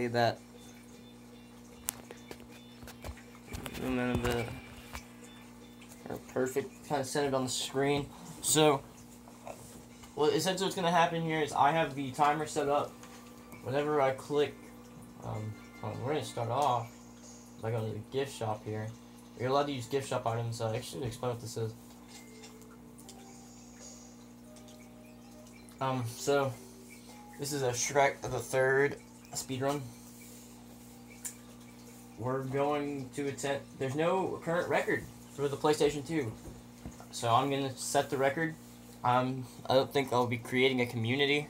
at that. Zoom in a bit. Perfect, kind of centered on the screen. So, well, essentially what's going to happen here is I have the timer set up. Whenever I click, we're going to start off by going to the gift shop here. You're allowed to use gift shop items. Actually, to explain what this is. So, this is a Shrek the Third speedrun. We're going to attempt, there's no current record for the PlayStation 2. So I'm going to set the record. I don't think I'll be creating a community.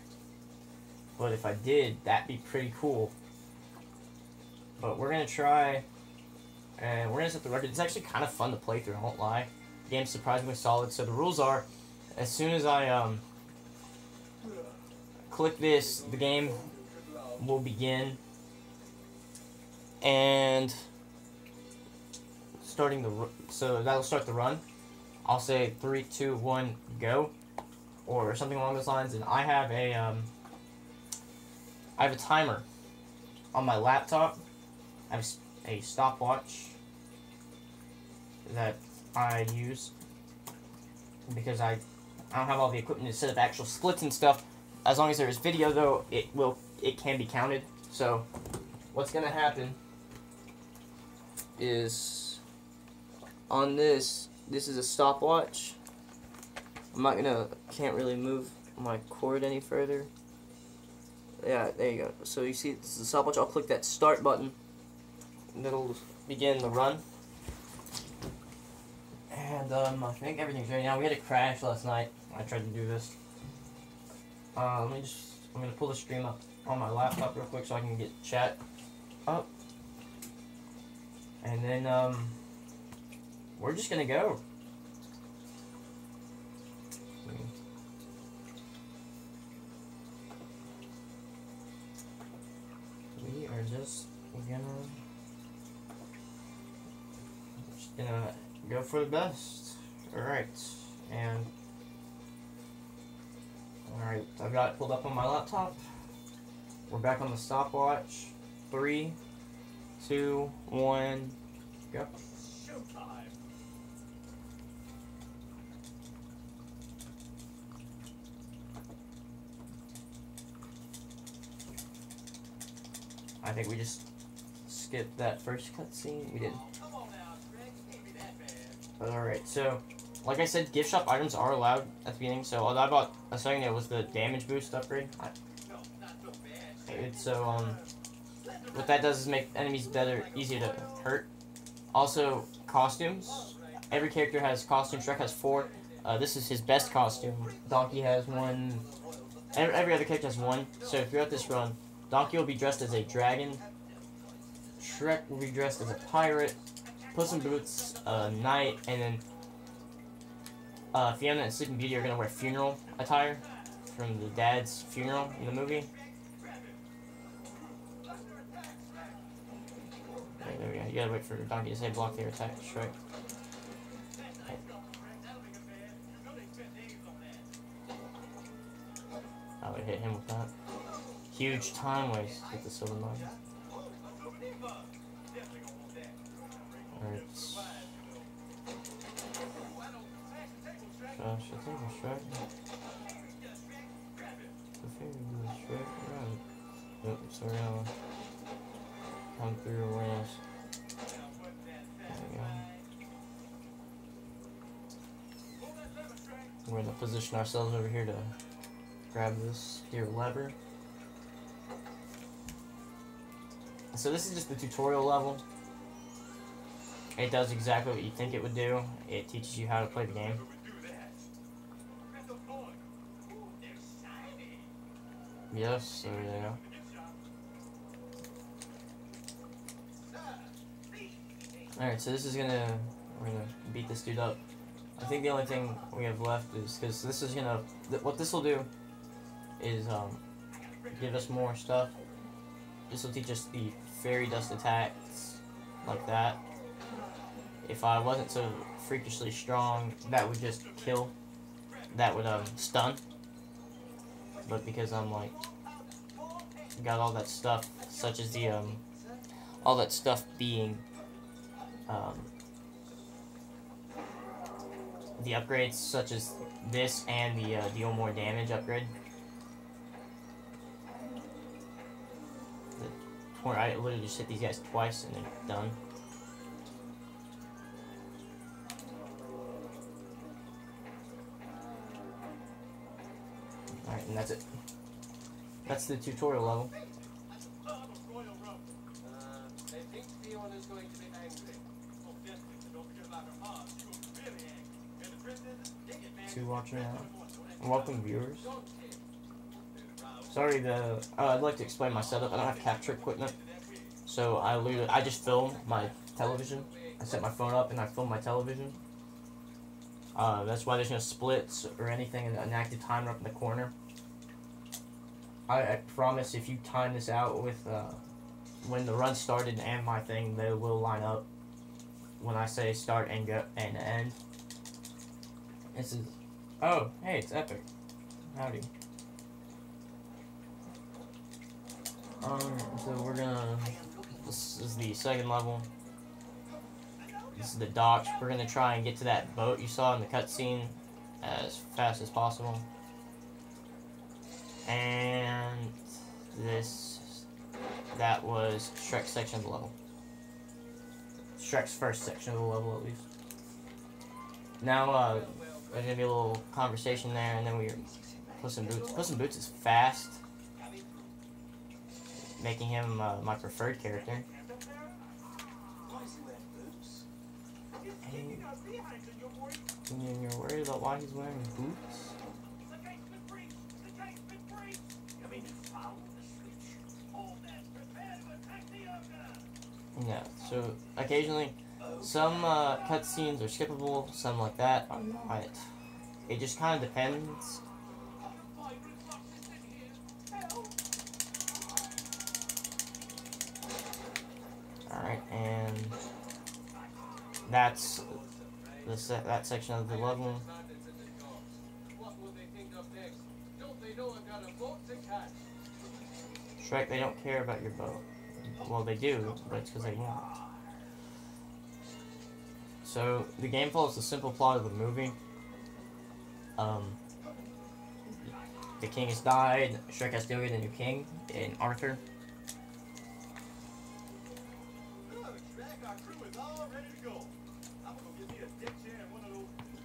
But if I did, that'd be pretty cool. But we're going to try, and we're going to set the record. It's actually kind of fun to play through, I won't lie. The game's surprisingly solid. So the rules are, as soon as I click this, the game will begin. And so that'll start the run. I'll say 3, 2, 1, go, or something along those lines. And I have a timer on my laptop. I have a stopwatch that I use because I don't have all the equipment to set up actual splits and stuff. As long as there is video, though, it can be counted. So what's gonna happen is on this is a stopwatch. Can't really move my cord any further. Yeah, there you go. So you see, this is a stopwatch. I'll click that start button, and it'll begin the run. And I think everything's ready now. We had a crash last night. I tried to do this. I'm gonna pull the stream up on my laptop real quick so I can get chat up. And then, we're just gonna go. We are just gonna go for the best. Alright, and alright, I've got it pulled up on my laptop. We're back on the stopwatch. 3, 2, 1, go. Showtime. I think we just skipped that first cutscene. We did. Come on now, Shrek. Can't be that bad. Alright, so like I said, gift shop items are allowed at the beginning. So I bought a second. It was the damage boost upgrade. It's so what that does is make enemies easier to hurt. Also, costumes. Every character has costumes. Shrek has 4. This is his best costume. Donkey has 1. Every other character has 1. So throughout this run, Donkey will be dressed as a dragon. Shrek will be dressed as a pirate. Puss in Boots, a knight, and then Fiona and Sleeping Beauty are gonna wear funeral attire from the dad's funeral in the movie. There we go. You gotta wait for Donkey to say block their attack, Shrek. I would hit him with that. Huge time waste with the silver mine. Alright. Gosh, I think we're Shrek. I think we're Shrek. Right. Nope, sorry, I'll come through awareness. There we go. We're going to position ourselves over here to grab this here lever. So this is just the tutorial level. It does exactly what you think it would do. It teaches you how to play the game. Yes, there you go. Alright, so we're gonna beat this dude up. I think the only thing we have left is, because this is gonna, what this will do is give us more stuff. This will teach us the fairy dust attacks, like that. If I wasn't so freakishly strong, that would just kill. That would stun. But because I'm like got all that stuff, such as the all that stuff being the upgrades, such as this and the deal more damage upgrade. I literally just hit these guys twice and they're done. Alright, and that's it. That's the tutorial level. To watching now. And welcome viewers. Sorry, I'd like to explain my setup. I don't have capture equipment, so I just film my television. I set my phone up and I film my television. That's why there's no splits or anything, and an active timer up in the corner. I promise if you time this out with when the run started and my thing, they will line up when I say start and go and end. This is, oh, hey, it's epic. Howdy. So we're gonna, this is the second level. This is the docks. We're gonna try and get to that boat you saw in the cutscene as fast as possible. And that was Shrek's section of the level. Shrek's first section of the level, at least. Now, there's gonna be a little conversation there, and then we Puss in Boots. Puss in Boots is fast, making him my preferred character. And you're worried about why he's wearing boots? Yeah, so occasionally some cutscenes are skippable, some like that are not. It just kind of depends. Alright, and that's that section of the level. Shrek, they don't care about your boat. Well, they do, but it's because they want. So, the game follows the simple plot of the movie. The king has died, Shrek has to go get a new king, in Arthur.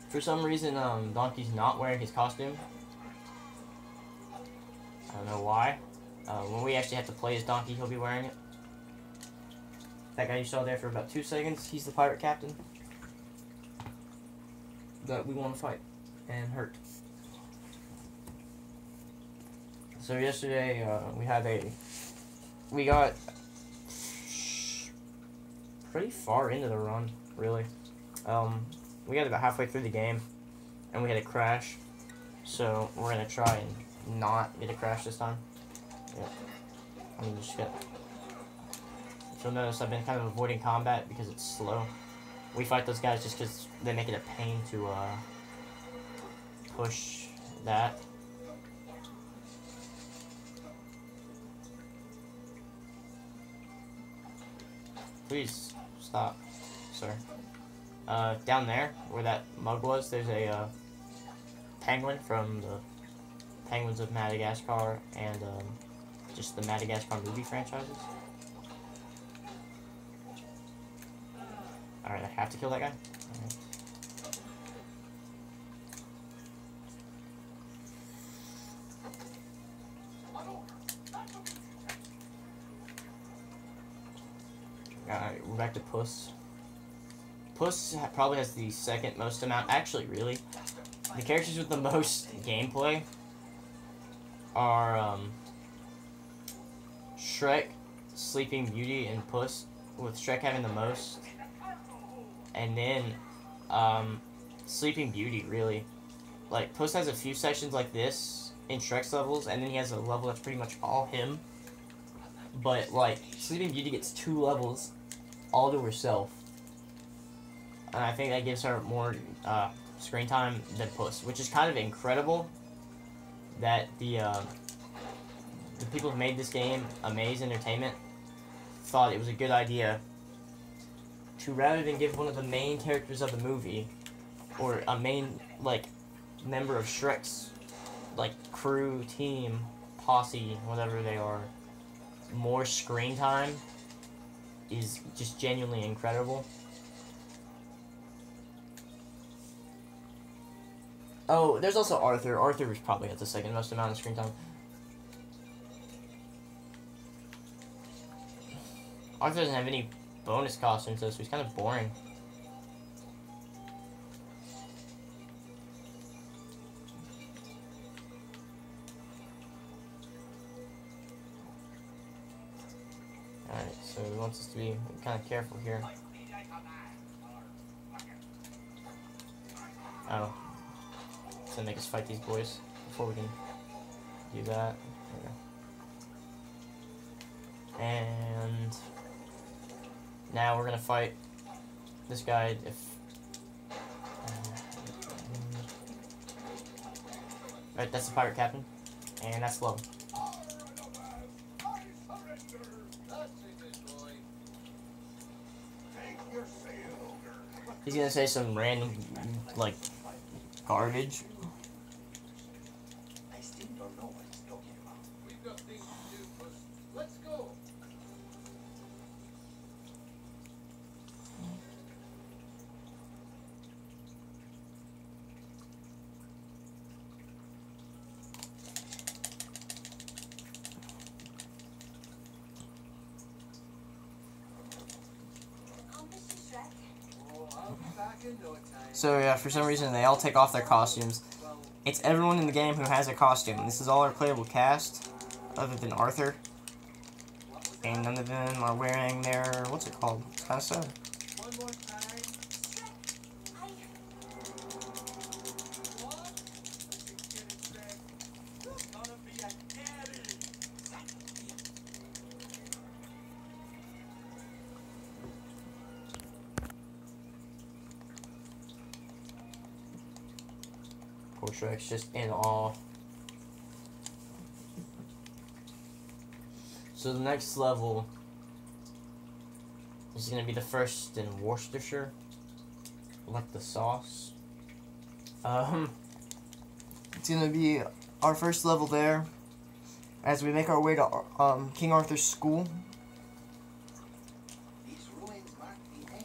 For some reason, Donkey's not wearing his costume. I don't know why. When we actually have to play as Donkey, he'll be wearing it. That guy you saw there for about 2 seconds, he's the pirate captain that we want to fight and hurt. So yesterday, we got pretty far into the run, really. We got about halfway through the game, and we had a crash. So we're gonna try and not get a crash this time. Yep. I'm just gonna. You'll notice I've been kind of avoiding combat because it's slow. We fight those guys just because they make it a pain to push that. Please stop, sir. Down there, where that mug was, there's a penguin from the Penguins of Madagascar and just the Madagascar movie franchises. Alright, I have to kill that guy? Alright. Alright, we're back to Puss. Puss probably has the second most amount. Actually, really. The characters with the most gameplay are Shrek, Sleeping Beauty, and Puss, with Shrek having the most. And then Sleeping Beauty, really. Like, Puss has a few sections like this in Shrek's levels, and then he has a level that's pretty much all him. But, like, Sleeping Beauty gets 2 levels all to herself. And I think that gives her more screen time than Puss, which is kind of incredible that the the people who made this game, Amaze Entertainment, thought it was a good idea to, rather than give one of the main characters of the movie, or a main, like, member of Shrek's, like, crew, team, posse, whatever they are, more screen time is just genuinely incredible. Oh, there's also Arthur. Arthur probably has the second most amount of screen time. Arthur doesn't have any bonus costumes, so he's kind of boring. Alright, so he wants us to be kind of careful here. Oh. To make us fight these boys before we can do that. And now we're gonna fight this guy. If right, that's the pirate captain, and that's low. He's gonna say some random, like, garbage. I still don't know what he's talking about. We've got things to do, Puss. Let's go. So yeah, for some reason they all take off their costumes. It's everyone in the game who has a costume. This is all our playable cast, other than Arthur. And none of them are wearing their, what's it called? It's kind of sad. One more time. Poor Shrek's just in awe. So the next level is going to be the first in Worcestershire. Like the sauce. It's going to be our first level there as we make our way to King Arthur's school.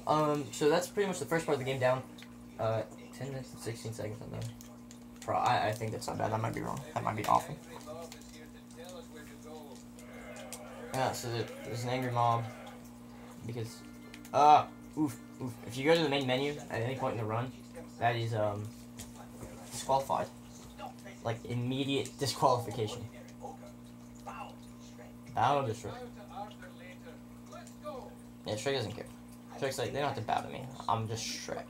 So that's pretty much the first part of the game down. 10 minutes and 16 seconds on that. I think that's not bad. That might be wrong. That might be awful. Yeah, so there's an angry mob. Because, oof. If you go to the main menu at any point in the run, that is, disqualified. Like, immediate disqualification. Bow to Shrek. Yeah, Shrek doesn't care. Shrek's like, they don't have to bow to me. I'm just Shrek.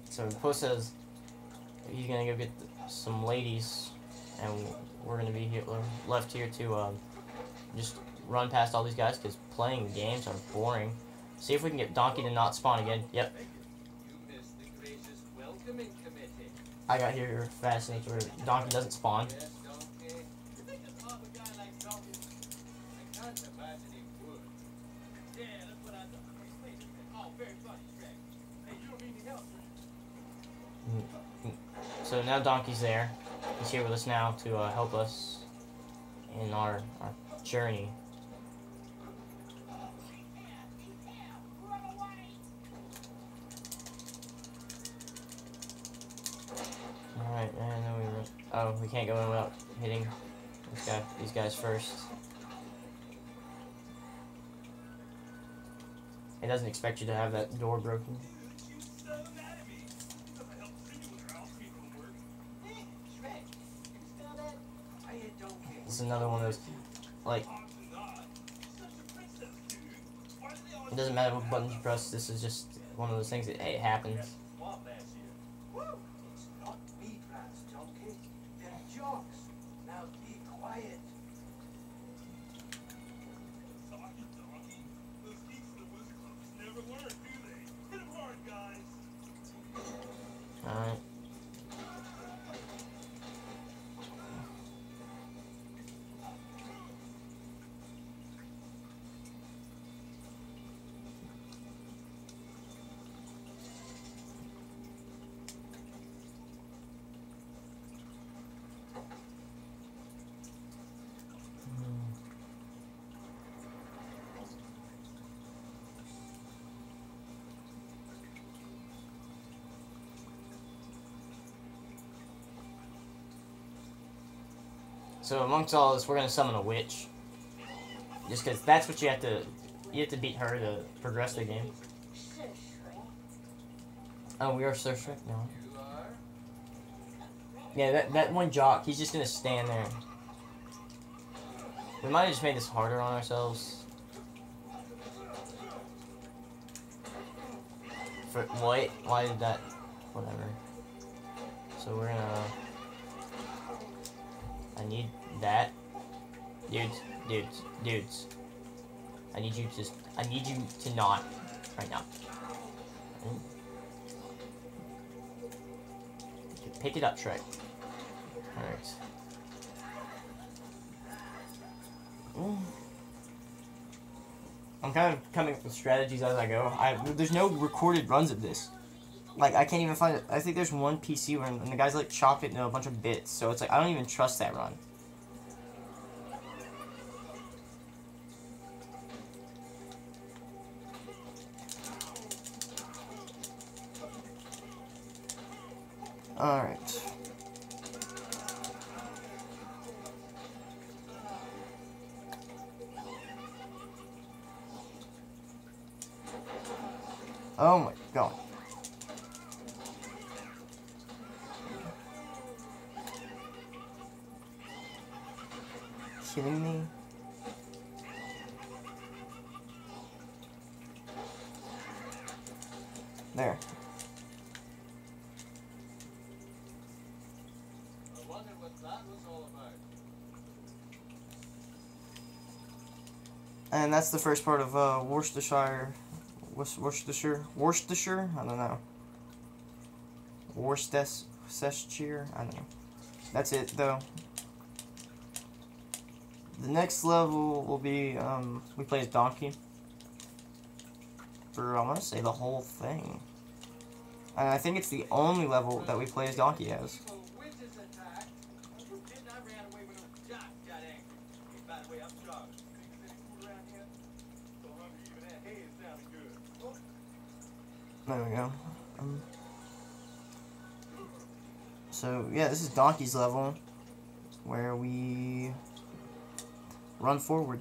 So Puss says he's gonna go get some ladies, and we're gonna be here, left here to just run past all these guys because playing games are boring. See if we can get Donkey to not spawn again. Yep. I got here fast enough where Donkey doesn't spawn. So now Donkey's there. He's here with us now to help us in our journey. Alright, and then we can't go in without hitting these guys first. It doesn't expect you to have that door broken. This is another one of those, like, it doesn't matter what buttons you press, this is just one of those things that, hey, it happens. Alright, So amongst all this, we're gonna summon a witch. Just because that's what you have to beat her to progress the game. Oh, we are Sir Shrek now. You are? Yeah, that one jock, he's just gonna stand there. We might have just made this harder on ourselves. For what? Why did that? Whatever. So we're gonna. I need that. Dudes. I need you to not right now. Pick it up, Shrek. Alright. I'm kind of coming up with strategies as I go. There's no recorded runs of this. Like, I can't even find it. I think there's one PC run, and the guys like chop it into a bunch of bits. So it's like, I don't even trust that run. Alright. Oh my god. Kidding me? There. I wondered what that was all about. And that's the first part of Worcestershire. Worcestershire? I don't know. Worcestershire? I don't know. That's it, though. The next level will be, we play as Donkey. For, I want to say, the whole thing. And I think it's the only level that we play as Donkey as. Evil witches attacked. You didn't. I ran away when those jocks got angry. Hey, by the way, I'm Charles. Think there's any food around here? So hungry even that hay is sounding good. Oh. There we go. So, yeah, this is Donkey's level, where we run forward.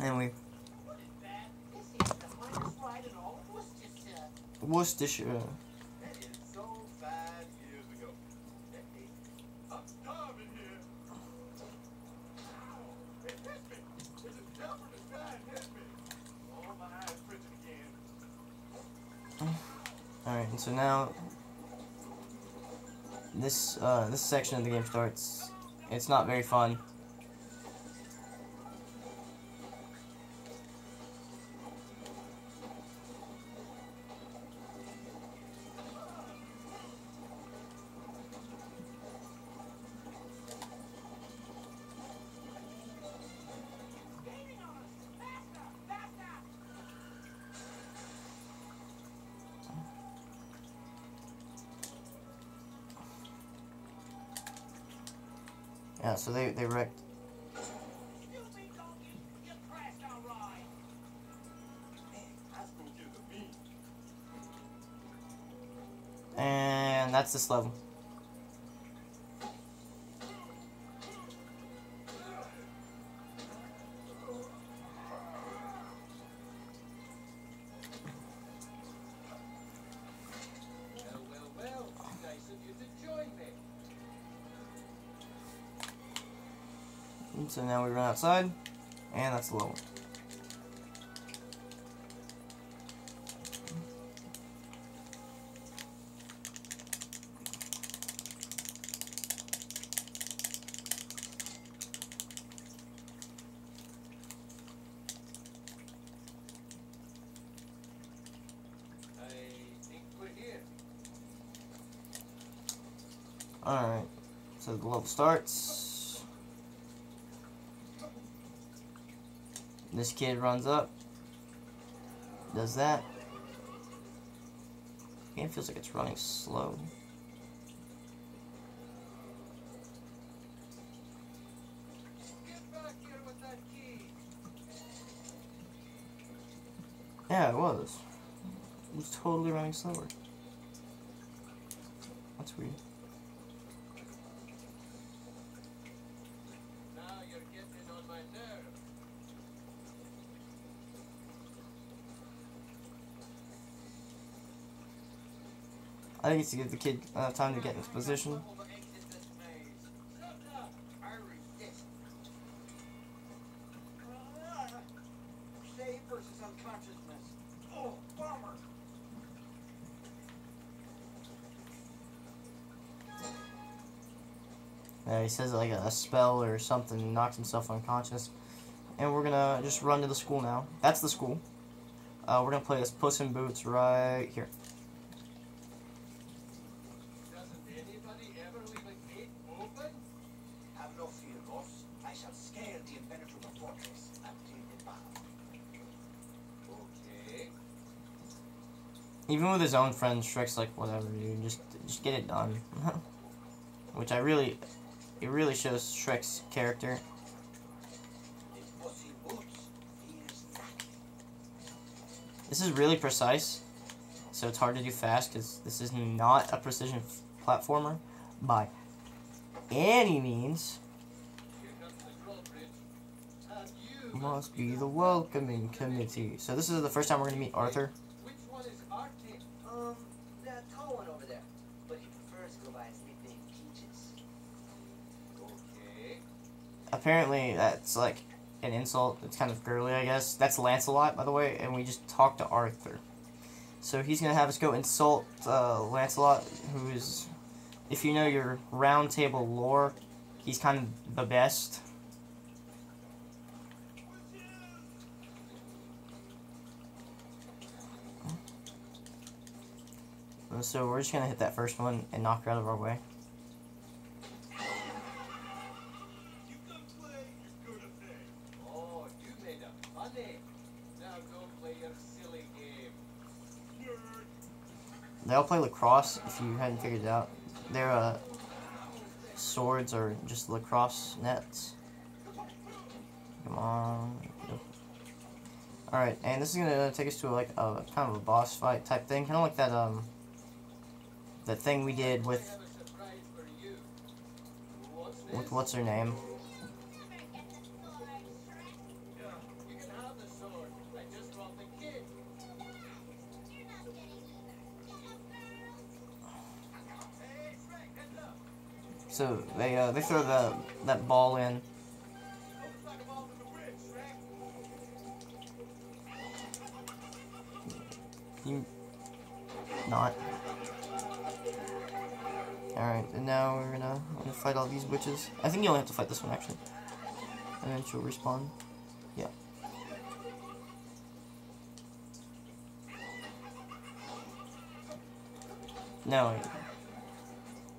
And we... What is that? This is the finest ride in all of Worcestershire. Worcestershire. That is so 5 years ago. Hey, I'm starving here. Ow. It hit me. It's a jump from the sky and hit me. Oh, my eyes twitching again. Alright, and so now... This section of the game starts. It's not very fun. Yeah, so they wrecked. And that's this level. Well, nice of you to join me. And so now we run outside, and that's the level. I think we're here. Alright, so the level starts. This kid runs up, does that. The game feels like it's running slow. Get back here with that key. Yeah, it was. was totally running slower. That's weird. Now you're getting on my nerves. I think it's to give the kid time to get in his position. Save versus unconsciousness. Oh, bummer. He says like a spell or something, knocks himself unconscious. And we're gonna just run to the school now. That's the school. We're gonna play this Puss in Boots right here. Doesn't anybody ever leave a gate open? Have no fear, boss. I shall scale the impenetrable fortress and take it back. Okay. Even with his own friends, Shrek's like, whatever, dude, just get it done. Which it really shows Shrek's character. This is really precise, so it's hard to do fast because this is not a precision platformer by any means. Must be the welcoming committee. So this is the first time we're going to meet Arthur. Which one is Arctic? That tall one over there. But he prefers to go by his nickname Peaches. Okay. Apparently that's like an insult. It's kind of girly, I guess. That's Lancelot, by the way, and we just talked to Arthur. So he's going to have us go insult Lancelot, who is, if you know your round table lore, he's kind of the best. So we're just going to hit that first one and knock her out of our way. They all play lacrosse, if you hadn't figured it out. Their swords are just lacrosse nets. Come on. Alright, and this is gonna take us to like a kind of a boss fight type thing. Kinda like that thing we did with what's her name? So they throw that ball in. You not. Alright, and now we're gonna fight all these witches. I think you only have to fight this one actually. And then she'll respawn. Yeah. No,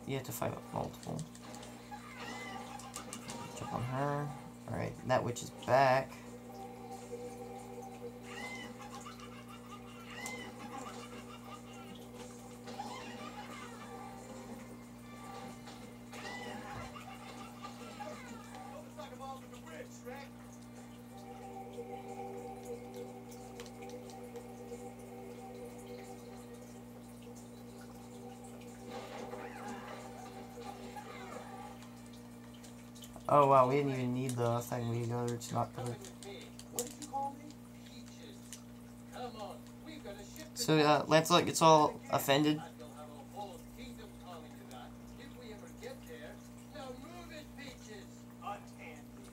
you have to fight multiple. Jump on her. Alright, that witch is back. Oh wow, we didn't even need the thing we got. It's not covered. What did you call me? Peaches. Come on, we've got a ship. So Lancelot gets all offended. You'll have a whole kingdom calling to that if we ever get there. Now move it, Peaches. Unhandy.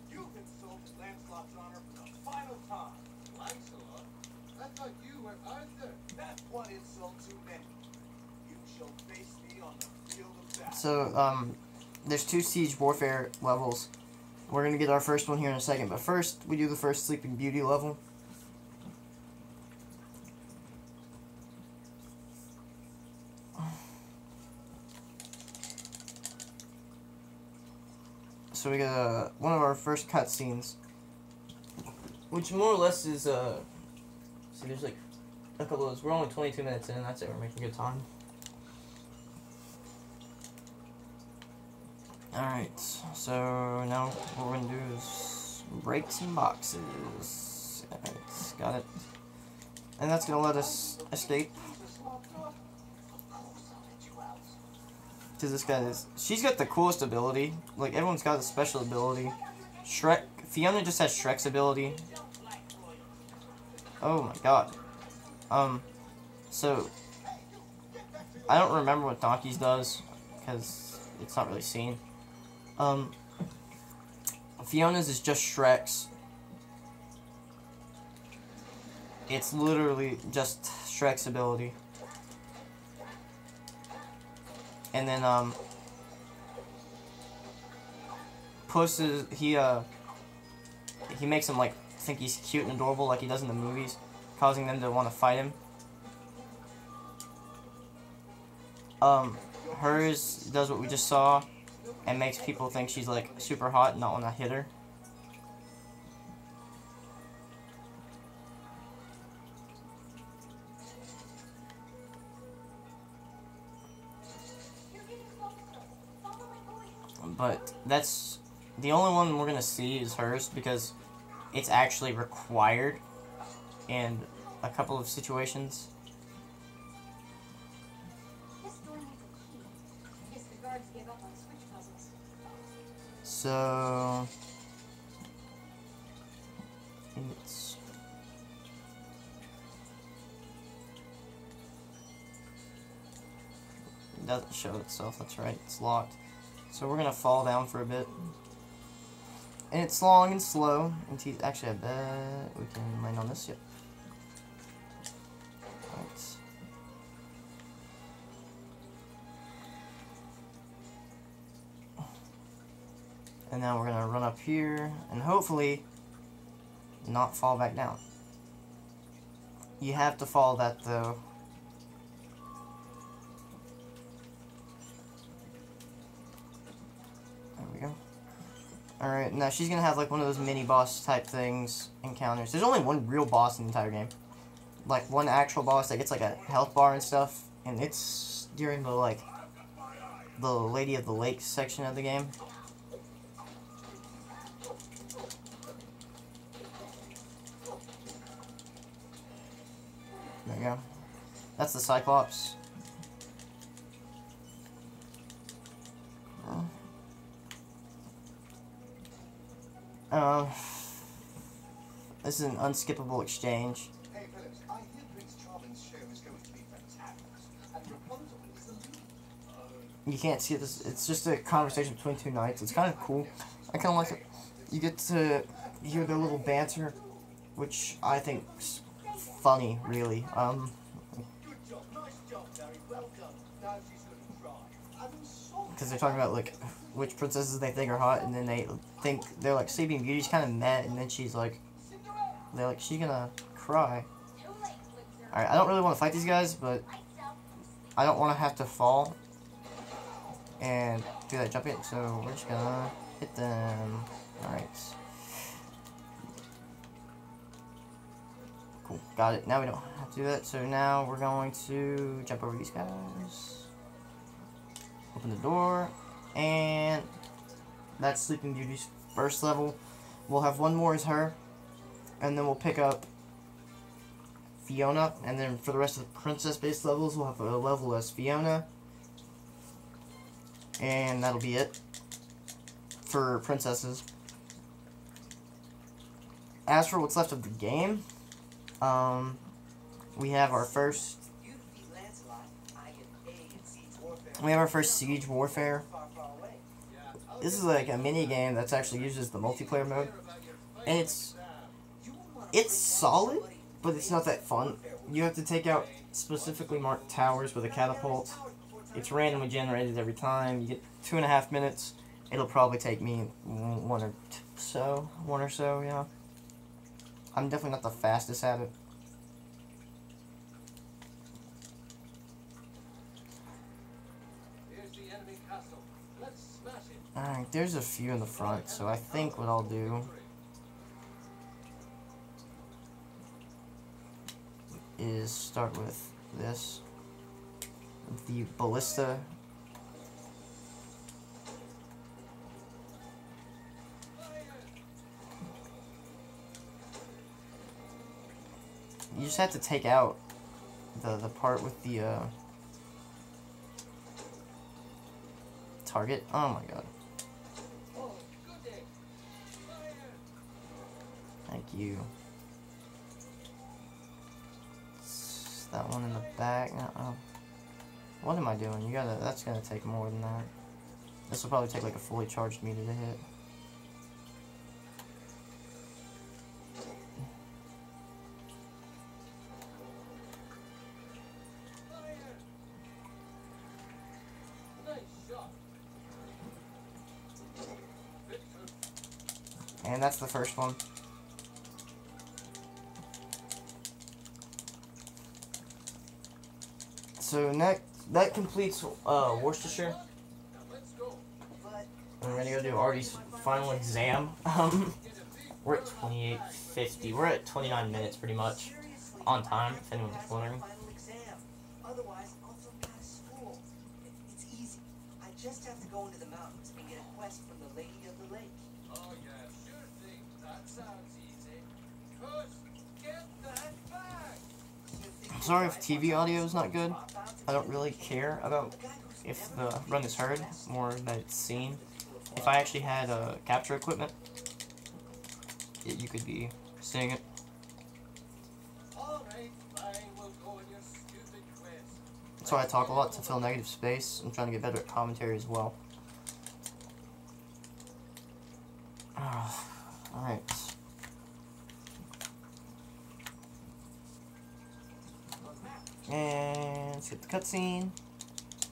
You've insulted Lancelot's honor for the final time. Lancelot? I thought you were Arthur. That's one insult too many. You shall face me on the field of battle. So there's 2 siege warfare levels. We're gonna get our first one here in a second, but first we do the first Sleeping Beauty level. So we got one of our first cutscenes, which more or less is see, there's like a couple of those. We're only 22 minutes in, and that's it. We're making good time. Alright, so now what we're gonna do is break some boxes. Alright, got it. And that's gonna let us escape. Because this guy is... She's got the coolest ability. Like, everyone's got a special ability. Fiona just has Shrek's ability. Oh my god. So... I don't remember what Donkey's does. Because it's not really seen. Fiona's is just Shrek's. It's literally just Shrek's ability. And then, Puss is, he makes him, like, think he's cute and adorable like he does in the movies, causing them to want to fight him. Hers does what we just saw, and makes people think she's, like, super hot and not want to hit her. But that's the only one we're gonna see is hers because it's actually required in a couple of situations. So it doesn't show itself, that's right, it's locked. So we're gonna fall down for a bit. And it's long and slow. And actually, I bet we can land on this. Yep. Right. And now we're gonna run up here and hopefully not fall back down. You have to follow that though. Alright, now she's gonna have like one of those mini boss type things, encounters. There's only one real boss in the entire game. Like one actual boss that gets like a health bar and stuff, and it's during the like the Lady of the Lake section of the game. There you go. That's the Cyclops. This is an unskippable exchange. Hey, Phillips, I hear Prince Charming's show is going to be fantastic. And Rapunzel is the lead. You can't see this. It's just a conversation between two knights. It's kind of cool. I kind of like it. You get to hear their little banter, which I think's funny, really. Good job, nice job, Barry. Well done. Now she's going to cry. Because they're talking about like which princesses they think are hot, and then they think they're like Sleeping Beauty's kind of mad, and then she's like, they're like, she's gonna cry. Alright, I don't really want to fight these guys, but I don't want to have to fall and do that jump hit, so we're just gonna hit them. Alright. Cool, got it. Now we don't have to do that, so now we're going to jump over these guys. Open the door, and that's Sleeping Beauty's first level. We'll have one more as her, and then we'll pick up Fiona, and then for the rest of the princess-based levels, we'll have a level as Fiona, and that'll be it for princesses. As for what's left of the game, we have our first Siege Warfare. This is like a mini game that's actually uses the multiplayer mode, and it's solid, but it's not that fun. You have to take out specifically marked towers with a catapult. It's randomly generated every time. You get 2.5 minutes. It'll probably take me one or so, yeah. I'm definitely not the fastest at it. Alright, there's a few in the front, so I think what I'll do is start with this. The ballista. you just have to take out the part with the target. Oh my god. Thank you. It's that one in the back. Uh-oh. What am I doing? You gotta. That's gonna take more than that. This will probably take like a fully charged meter to hit. And that's the first one. So next, that completes Worcestershire. And we're gonna go do Artie's final exam. We're at 28:50. We're at 29 minutes, pretty much, on time. If anyone's wondering. Otherwise, I'll flunk out of school. It's easy. I just have to go into the mountains and get a quest from the Lady of the Lake. Oh yeah, sure thing. That sounds easy. Push, get that back. I'm sorry if TV audio is not good. I don't really care about if the run is heard, more that it's seen. If I actually had capture equipment, you could be seeing it. All right, fine. We'll go on your stupid quest. That's why I talk a lot, to fill negative space. I'm trying to get better at commentary as well. Alright. And let's get the cutscene.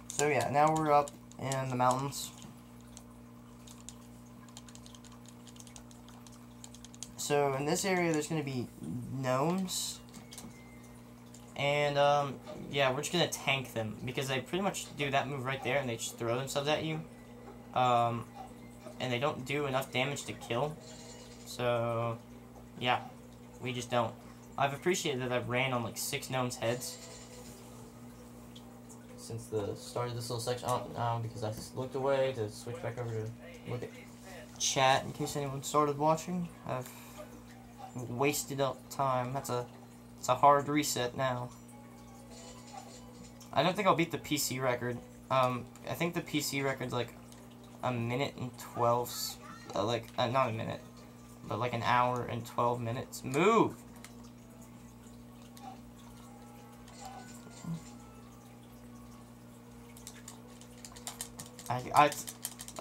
So yeah, now we're up in the mountains. So in this area there's going to be gnomes. And yeah, we're just going to tank them, because they pretty much do that move right there and they just throw themselves at you. And they don't do enough damage to kill. So yeah, we just don't. I've appreciated that I've ran on like 6 gnomes' heads since the start of this little section, because I looked away to switch back over to look at chat in case anyone started watching. I've wasted up time. It's a hard reset now. I don't think I'll beat the PC record. I think the PC record's like a minute and 12, not a minute, but like an hour and 12 minutes. Move! I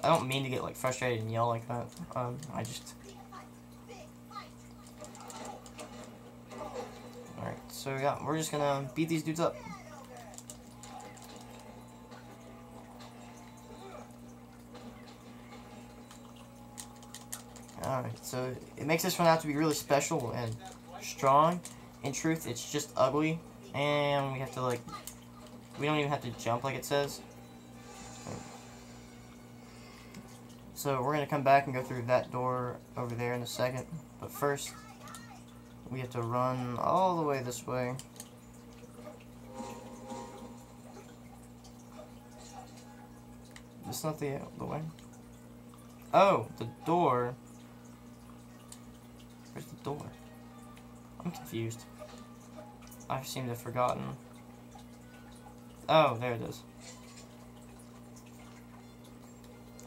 don't mean to get like frustrated and yell like that. I just. Alright, so yeah, we're just gonna beat these dudes up. Alright, so it makes this one out to be really special and strong. In truth, it's just ugly, and we have to like. We don't even have to jump like it says. So we're going to come back and go through that door over there in a second. But first, we have to run all the way this way. That's not the way. Oh, the door. Where's the door? I'm confused. I seem to have forgotten. Oh, there it is.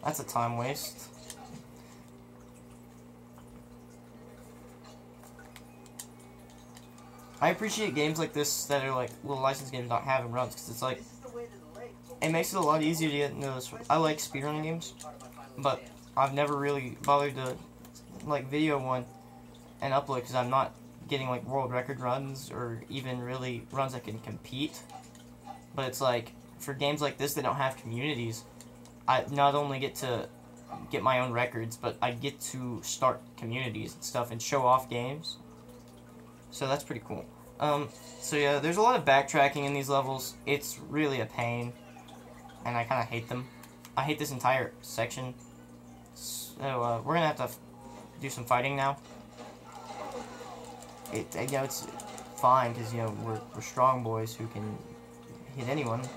That's a time waste. I appreciate games like this that are like little licensed games not having runs, because it's like it makes it a lot easier to get into this. I like speedrunning games, but I've never really bothered to like video one and upload, because I'm not getting like world record runs or even really runs that can compete. But it's like for games like this that don't have communities, I not only get to get my own records, but I get to start communities and stuff and show off games. So that's pretty cool. So yeah, there's a lot of backtracking in these levels. It's really a pain, and I kind of hate them. I hate this entire section. So we're gonna have to do some fighting now. You know, it's fine because you know we're strong boys who can hit anyone.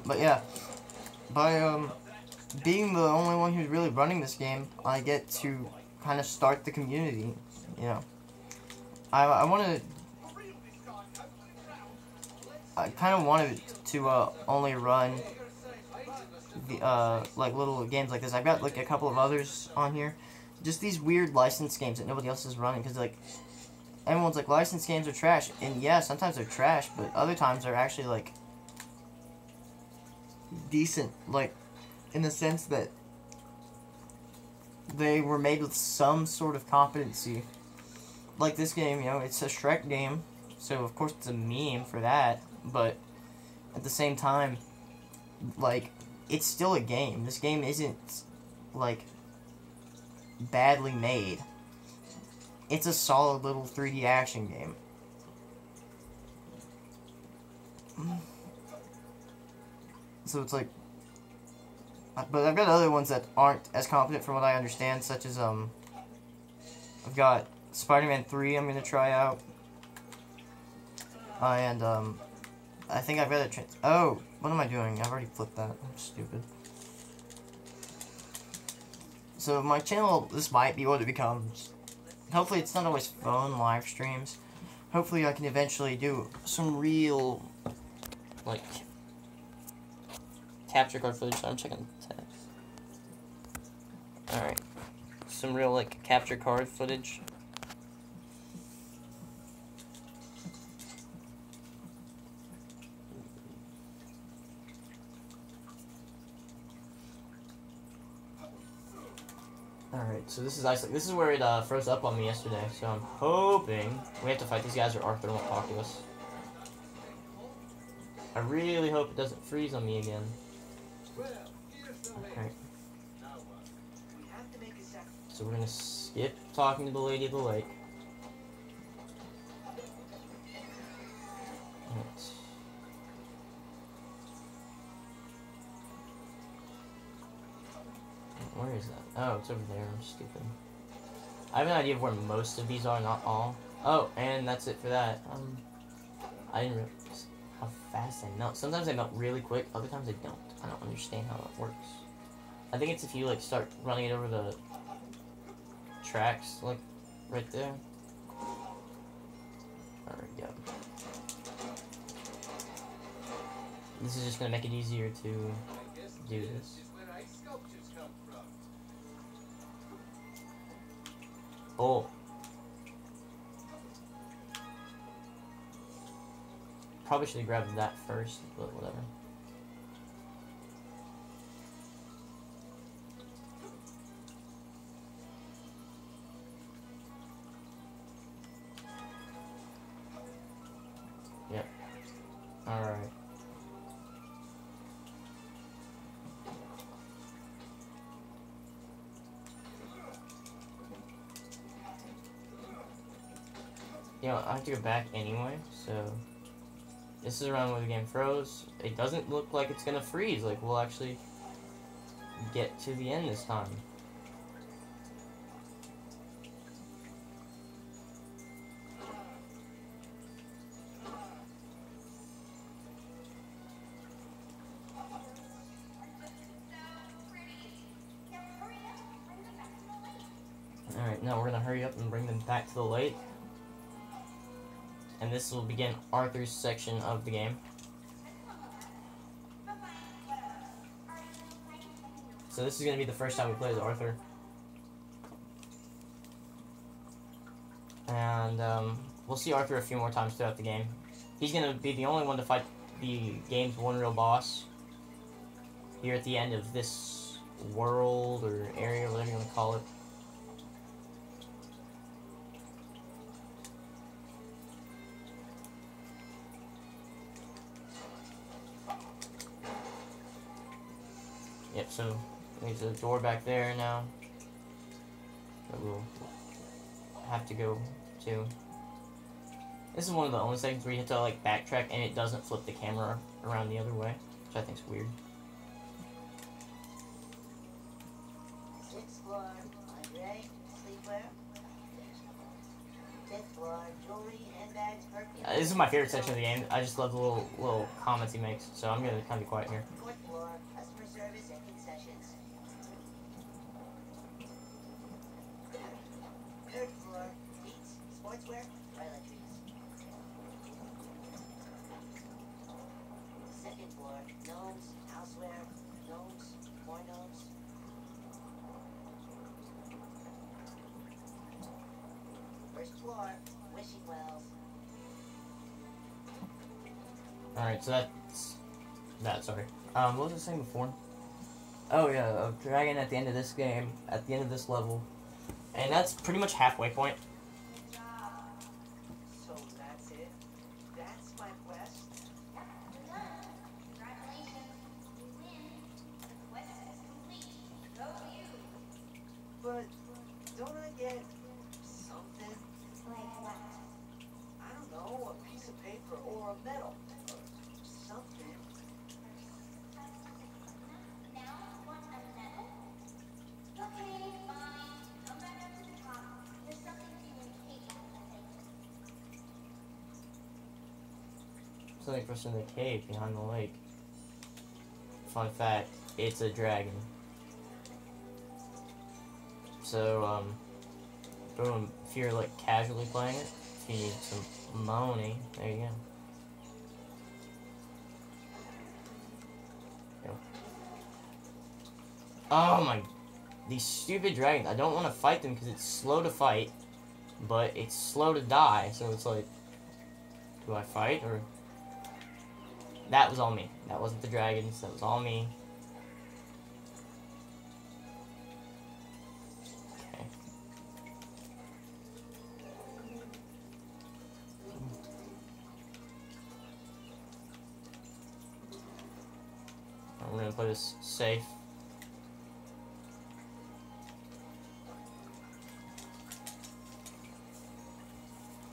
But yeah, by being the only one who's really running this game, I get to kind of start the community, you know. I wanted, I kind of wanted to only run the like little games like this. I've got like a couple of others on here, just these weird licensed games that nobody else is running, because like everyone's like licensed games are trash, and yeah, sometimes they're trash, but other times they're actually like decent, like in the sense that they were made with some sort of competency. Like this game, you know, it's a Shrek game, so of course it's a meme for that, but at the same time, like, it's still a game. This game isn't, like, badly made. It's a solid little 3D action game. So it's like, but I've got other ones that aren't as competent from what I understand, such as, I've got Spider-Man 3 I'm going to try out. And, I think I've got a oh, what am I doing? I've already flipped that. I'm stupid. So my channel, this might be what it becomes. Hopefully it's not always phone live streams. Hopefully I can eventually do some real, like, capture card footage. So I'm checking the text. Alright. Some real, like, capture card footage. Alright, so this is isolate. This is where it froze up on me yesterday, so I'm hoping we have to fight these guys or Arthur won't talk to us. I really hope it doesn't freeze on me again. Okay. So we're gonna skip talking to the Lady of the Lake. Let's where is that? Oh, it's over there. I'm stupid. I have an idea of where most of these are, not all. Oh, and that's it for that. I didn't realize how fast they melt. Sometimes they melt really quick, other times they don't. I don't understand how that works. I think it's if you, like, start running it over the tracks, like, right there. There we go. This is just gonna make it easier to do this. Oh. Probably should have grabbed that first, but whatever. Yep. Alright. You know, I have to go back anyway, so this is around where the game froze. It doesn't look like it's gonna freeze, like we'll actually get to the end this time. Alright, now we're gonna hurry up and bring them back to the lake. And this will begin Arthur's section of the game. So this is going to be the first time we play as Arthur. And we'll see Arthur a few more times throughout the game. He's going to be the only one to fight the game's one real boss here at the end of this world or area, whatever you want to call it. Yep, so there's a door back there now that we'll have to go to. This is one of the only sections where you have to, like, backtrack and it doesn't flip the camera around the other way, which I think is weird. Sixth floor, lingerie, sleepwear. Fifth floor, jewelry, handbags, perfume. This is my favorite section of the game. I just love the little comments he makes, so I'm gonna kind of be quiet here. Fourth floor, customer service and concessions. Sportswear, toiletries. Second floor, gnomes, houseware, gnomes, more gnomes. First floor, wishing wells. Alright, so that's that, sorry. What was I saying before? Oh yeah, a dragon at the end of this game, at the end of this level. And that's pretty much halfway point. So that's it? That's my quest? Congratulations, you win. The quest is complete. Go you. But don't I get something? Like what? I don't know, a piece of paper or a medal. Or something. Now you want a medal? Okay, fine. Come back up to the top. There's something for you in the cave, I think. Something for us in the cave behind the lake. Fun fact, it's a dragon. So, boom, if you're like casually playing it, if you need some money, there you go. Oh my, these stupid dragons. I don't want to fight them because it's slow to fight, but it's slow to die, so it's like, do I fight or? That was all me. That wasn't the dragons, that was all me. Okay. We're gonna play this safe.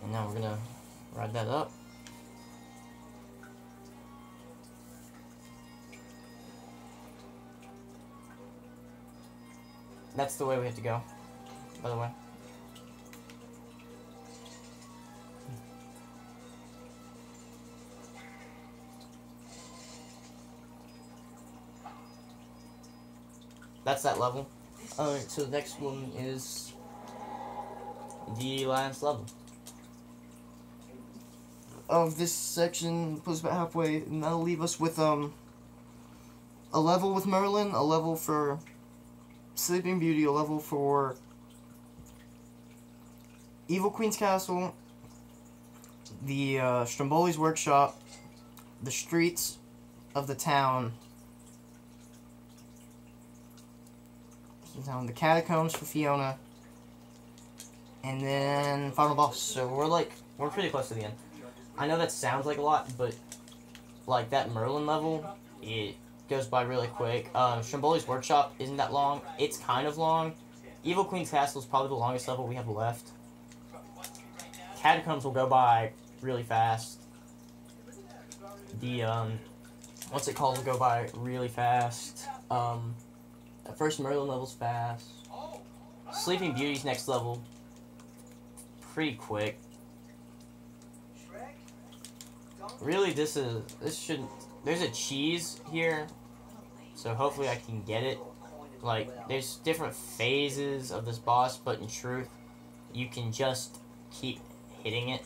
And now we're gonna ride that up. That's the way we have to go, by the way. That's that level. Alright, so the next one is the last level of this section. Goes about halfway, and that'll leave us with a level with Merlin, a level for Sleeping Beauty, a level for Evil Queen's Castle, the Stromboli's Workshop, the streets of the town, the catacombs for Fiona, and then final boss. So we're pretty close to the end. I know that sounds like a lot, but like that Merlin level, it goes by really quick. Stromboli's Workshop isn't that long. It's kind of long. Evil Queen's Castle is probably the longest level we have left. Catacombs will go by really fast. The what's it called will go by really fast. The first Merlin level's fast. Sleeping Beauty's next level pretty quick. Shrek? Really, this shouldn't. There's a cheese here, so hopefully I can get it. Like, there's different phases of this boss, but in truth, you can just keep hitting it,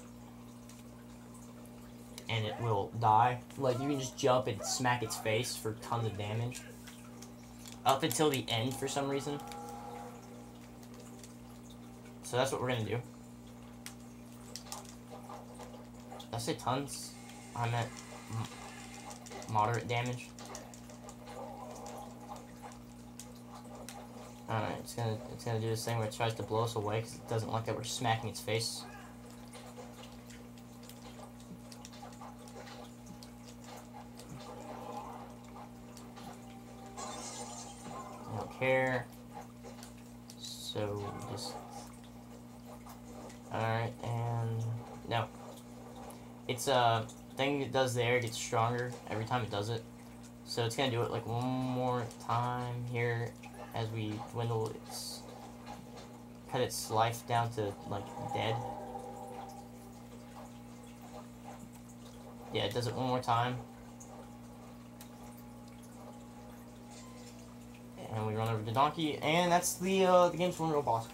and it will die. Like, you can just jump and smack its face for tons of damage. Up until the end, for some reason. So that's what we're gonna do. Did I say tons? I meant moderate damage. Alright, it's gonna do this thing where it tries to blow us away because it doesn't like that we're smacking its face. I don't care. So just alright, and no. It's a thing it does there gets stronger every time it does it. So it's gonna do it like one more time here as we dwindle cut its life down to like dead. Yeah, it does it one more time. And we run over to Donkey, and that's the game's one real boss.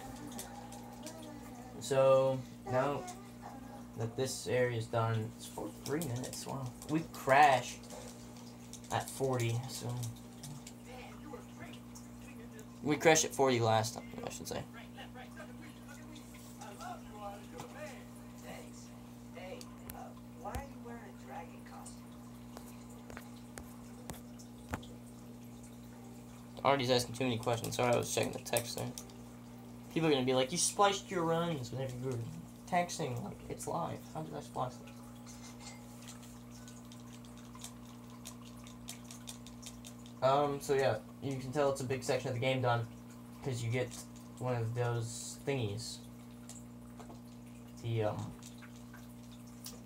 So Now that this area is done, it's for 3 minutes. Wow. We crashed at 40, so. We crashed at 40 last time, I should say. Thanks. Hey, why are you wearing a dragon costume? Artie's asking too many questions. Sorry, I was checking the text there. People are gonna be like, you spliced your runs whenever you were texting. Like, it's live. How did I splice it? So yeah, you can tell it's a big section of the game done because you get one of those thingies.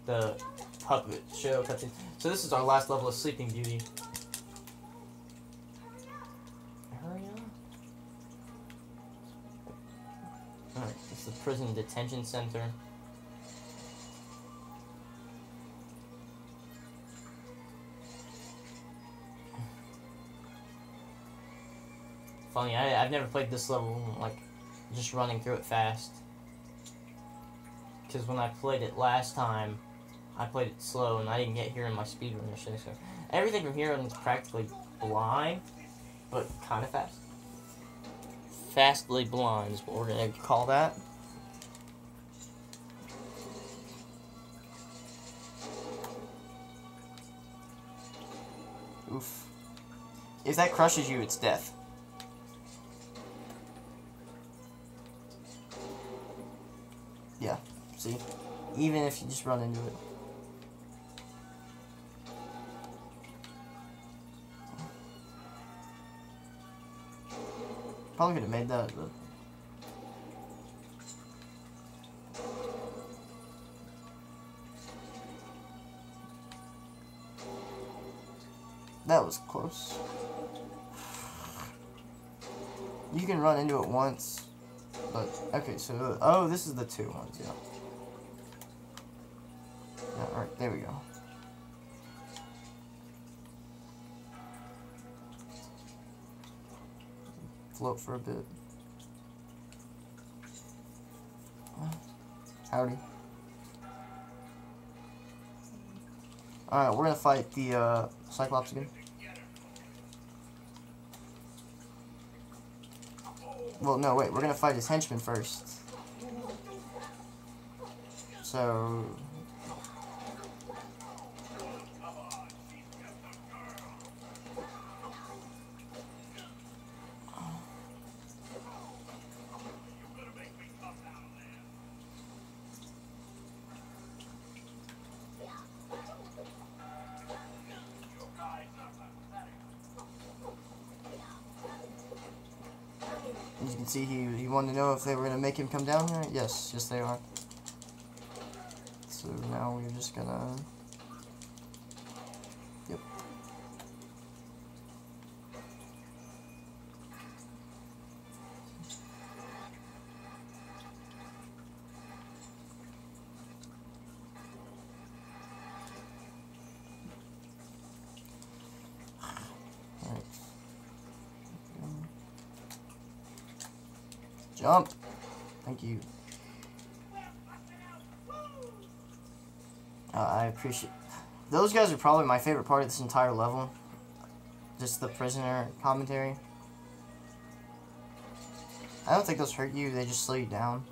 The puppet show cutscene. So this is our last level of Sleeping Beauty. Hurry up. Alright, it's the prison detention center. Funny, I've never played this level, like, just running through it fast. Because when I played it last time, I played it slow and I didn't get here in my speedrun yesterday, so. Everything from here on is practically blind, but kind of fast. Fastly blind is what we're going to call that. Oof. If that crushes you, it's death. Yeah, see? Even if you just run into it. Probably could have made that, but... That was close. You can run into it once, but... Okay, so... Oh, this is the 2 ones, yeah. Alright, there we go. Float for a bit. Howdy. Alright, we're gonna fight the Cyclops again. Well, no, wait, we're gonna fight his henchman first. So... As you can see, he wanted to know if they were going to make him come down here. Yes, yes they are. So now we're just going to... Yep. Alright. Jump! Thank you. I appreciate... Those guys are probably my favorite part of this entire level. Just the prisoner commentary. I don't think those hurt you, they just slow you down.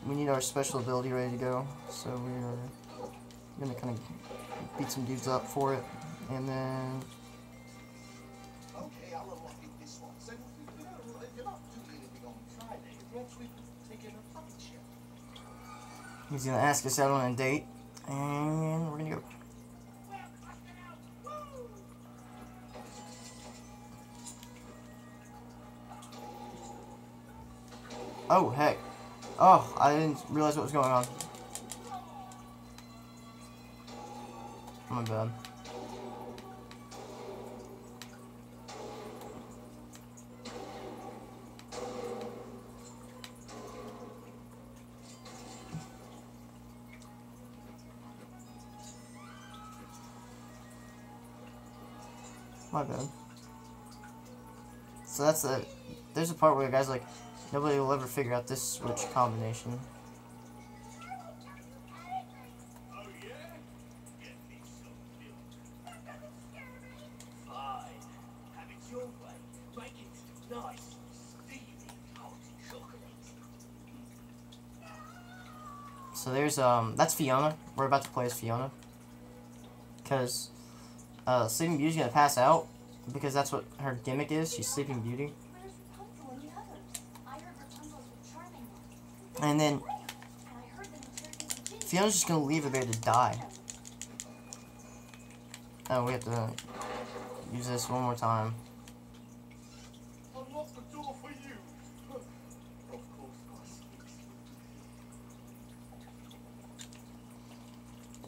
We need our special ability ready to go, so we're gonna kind of beat some dudes up for it, and then... Okay, I'll unlock it this one. So, you're not doing anything on Friday. You're actually taking a puppy show. He's gonna ask us out on a date, and we're gonna go. Oh, heck. Oh, I didn't realize what was going on. My bad. My bad. So that's a. There's a part where the guy's like, nobody will ever figure out this switch combination. Oh yeah? Get me some milk. Fine. Have it your way. Make it nice, steamy, hot chocolate. So there's that's Fiona. We're about to play as Fiona. Cause Sleeping Beauty's gonna pass out because that's what her gimmick is. She's Sleeping Beauty. Where's Rapunzel and the others? I heard Rapunzel's with Charming. And then And I heard them turned into Ginny. Fiona's just gonna leave her there to die. Oh, we have to use this one more time. Unlock the door for you. Of course,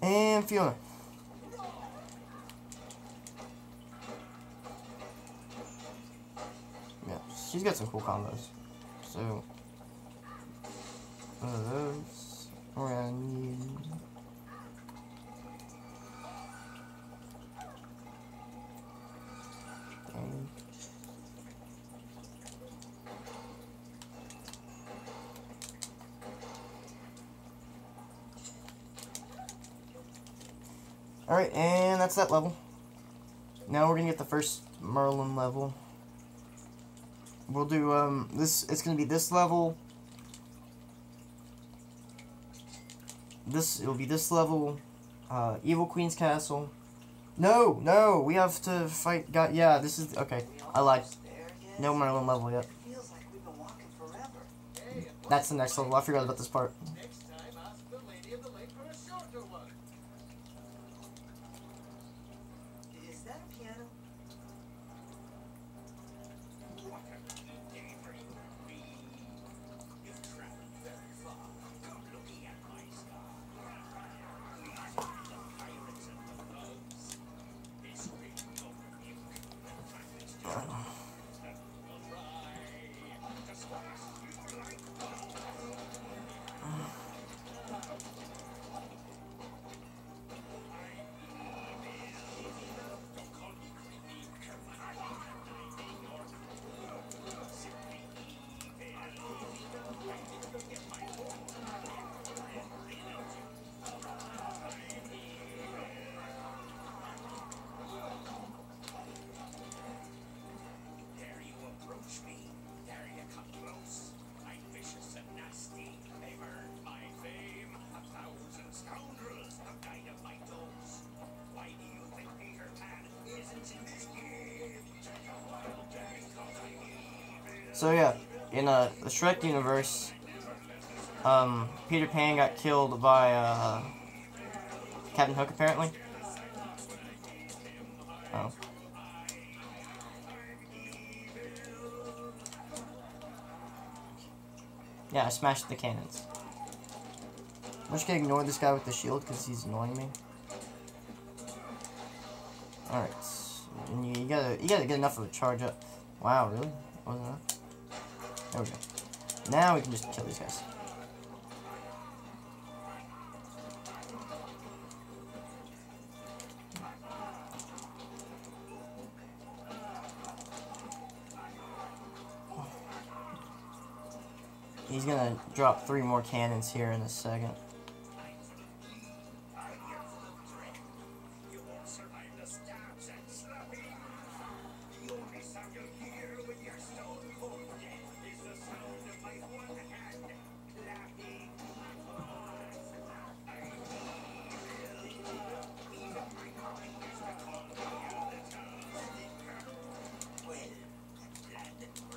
I And Fiona. Yeah, she's got some cool combos. So, one of those. We're gonna need. Alright, and that's that level. Now we're gonna get the first Merlin level. We'll do, this, it's gonna be this level. It'll be this level. Evil Queen's Castle. No, we have to fight, yeah, this is, okay, I lied. No Merlin level yet. Feels like we've been walking forever. Hey, That's the next level, I forgot about this part. next time ask the lady of the lake for a shorter one. Is that a piano? What a lucky day for you and me. You've traveled very far. Come looking at my star. We are the pirates and the thugs. This big dog of you. We'll try to smash you like Dare you approach me? Dare you come close? I'm vicious and nasty. They've earned my fame. 1,000 scoundrels have died of my dose. Why do you think Peter Pan isn't in this game? Take a wild guess, 'cause I'm evil. So yeah, in the Shrek universe, Peter Pan got killed by Captain Hook apparently. Oh. Yeah, I smashed the cannons. I'm just gonna ignore this guy with the shield because he's annoying me. Alright. And you gotta get enough of a charge up. Wow, really? Wasn't that? There we go. Now we can just kill these guys. He's gonna drop 3 more cannons here in a second. You won't survive the stabs and slapping. The only sound you'll hear when you're stone cold dead is the sound of my one hand clapping.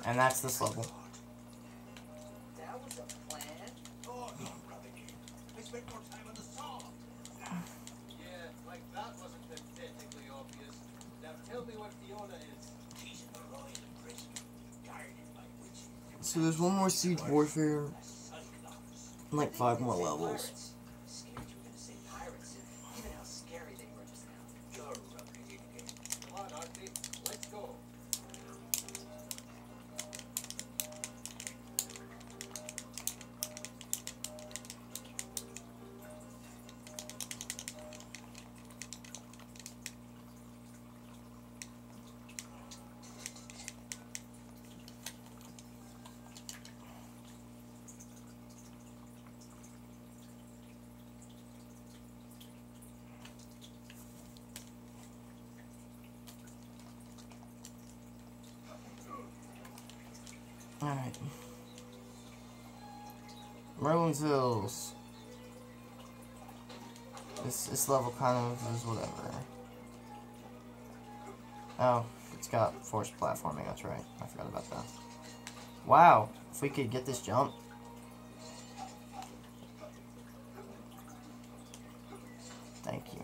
And that's this level. That was a plan. Oh, no, brother kid. I spent more time on the song. Yeah, like that wasn't pathetically obvious. Now tell me what Fiona is. She's in the royal prison, guarded by witches. So there's one more Siege Warfare, and like 5 more levels. Scared you were gonna say pirates, given how scary they were just now. You're rubbing it again. Come on, Archie. Let's go. Alright. Merlin's Hills. This level kind of is whatever. Oh, it's got forced platforming, that's right. I forgot about that. Wow, if we could get this jump. Thank you.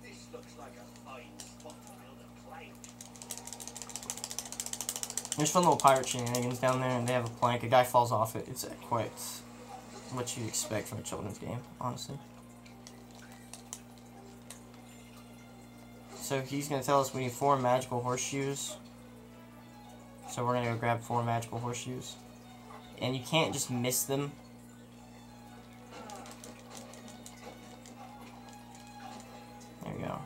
This looks like a fine spot to build a plane. There's fun little pirate shenanigans down there, and they have a plank. A guy falls off it. It's quite what you'd expect from a children's game, honestly. So he's going to tell us we need 4 magical horseshoes. So we're going to go grab 4 magical horseshoes. And you can't just miss them. There we go.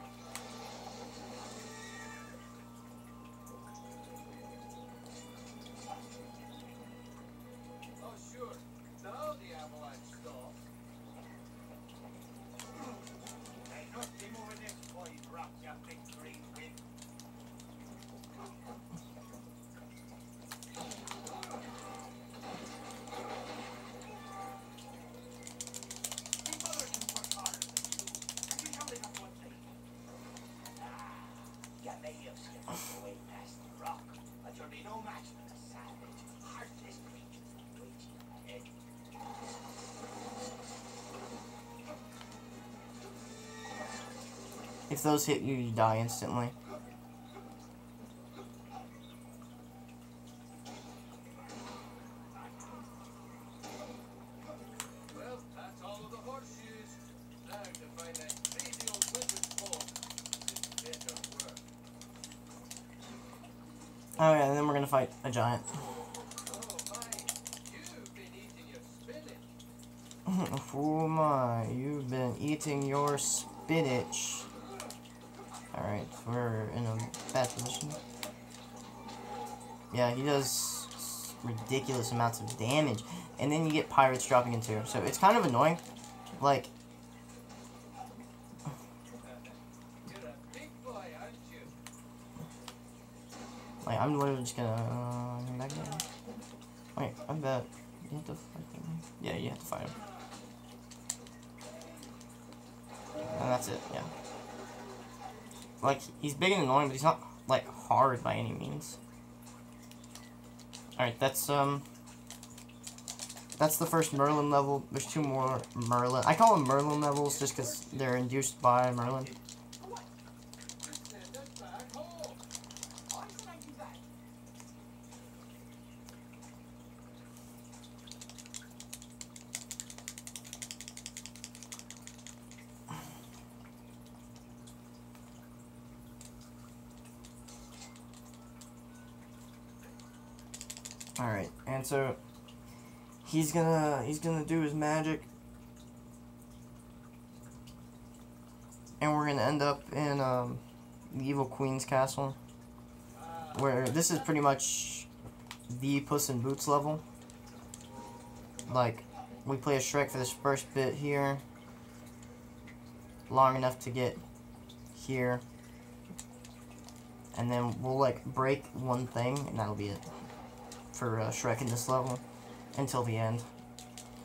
Oh, sure. Now the avalanche stopped. Hey, nothing over this point, rock, you big green wig. These others can work harder than you. And you only got one thing. You may have slipped your way past the rock, but you'll be no match for the savage, heartless creatures waiting ahead. If those hit you, you die instantly. Well, that's all of the horseshoes. Now to find that crazy old wizard's hole. It's better work. Oh yeah, and then we're going to fight a giant. Oh my, you've been eating your spinach. Oh my, you've been eating your spinach. Alright, we're in a bad position. Yeah, he does ridiculous amounts of damage. And then you get pirates dropping into him. So it's kind of annoying. Like, You're a big boy, aren't you? I'm literally just gonna come back in. Wait, I bet you have to fight him. Yeah, you have to fight him. And that's it, yeah. Like, he's big and annoying, but he's not, like, hard by any means. Alright, that's the first Merlin level. There's 2 more Merlin. I call them Merlin levels just because they're induced by Merlin. Send us back home. Why should I do that? Alright, and so he's gonna do his magic. And we're gonna end up in the Evil Queen's castle. Where this is pretty much the Puss in Boots level. Like, we play as Shrek for this first bit here. Long enough to get here. And then we'll, like, break one thing, and that'll be it for Shrek in this level. Until the end.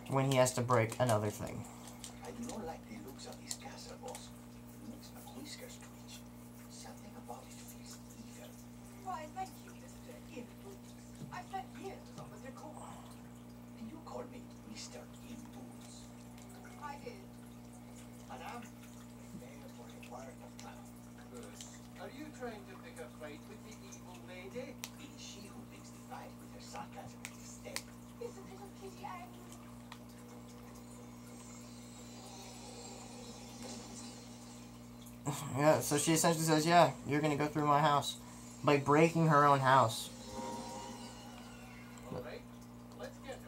When he has to break another thing. I do not like the looks of this castle, boss. It makes my whiskers twitch. Something about it feels evil. Why, thank you, Mr. In-Boots. I spent years on the decor. And you call me Mr. In-Boots. I did. Madame, prepare for a word of mouth. Are you trying to pick a fight with the evil lady? It is she who picks the fight with her sarcasm instead. Isn't it a pity I am Yeah, so she essentially says, yeah, you're gonna go through my house. By breaking her own house. All right, let's get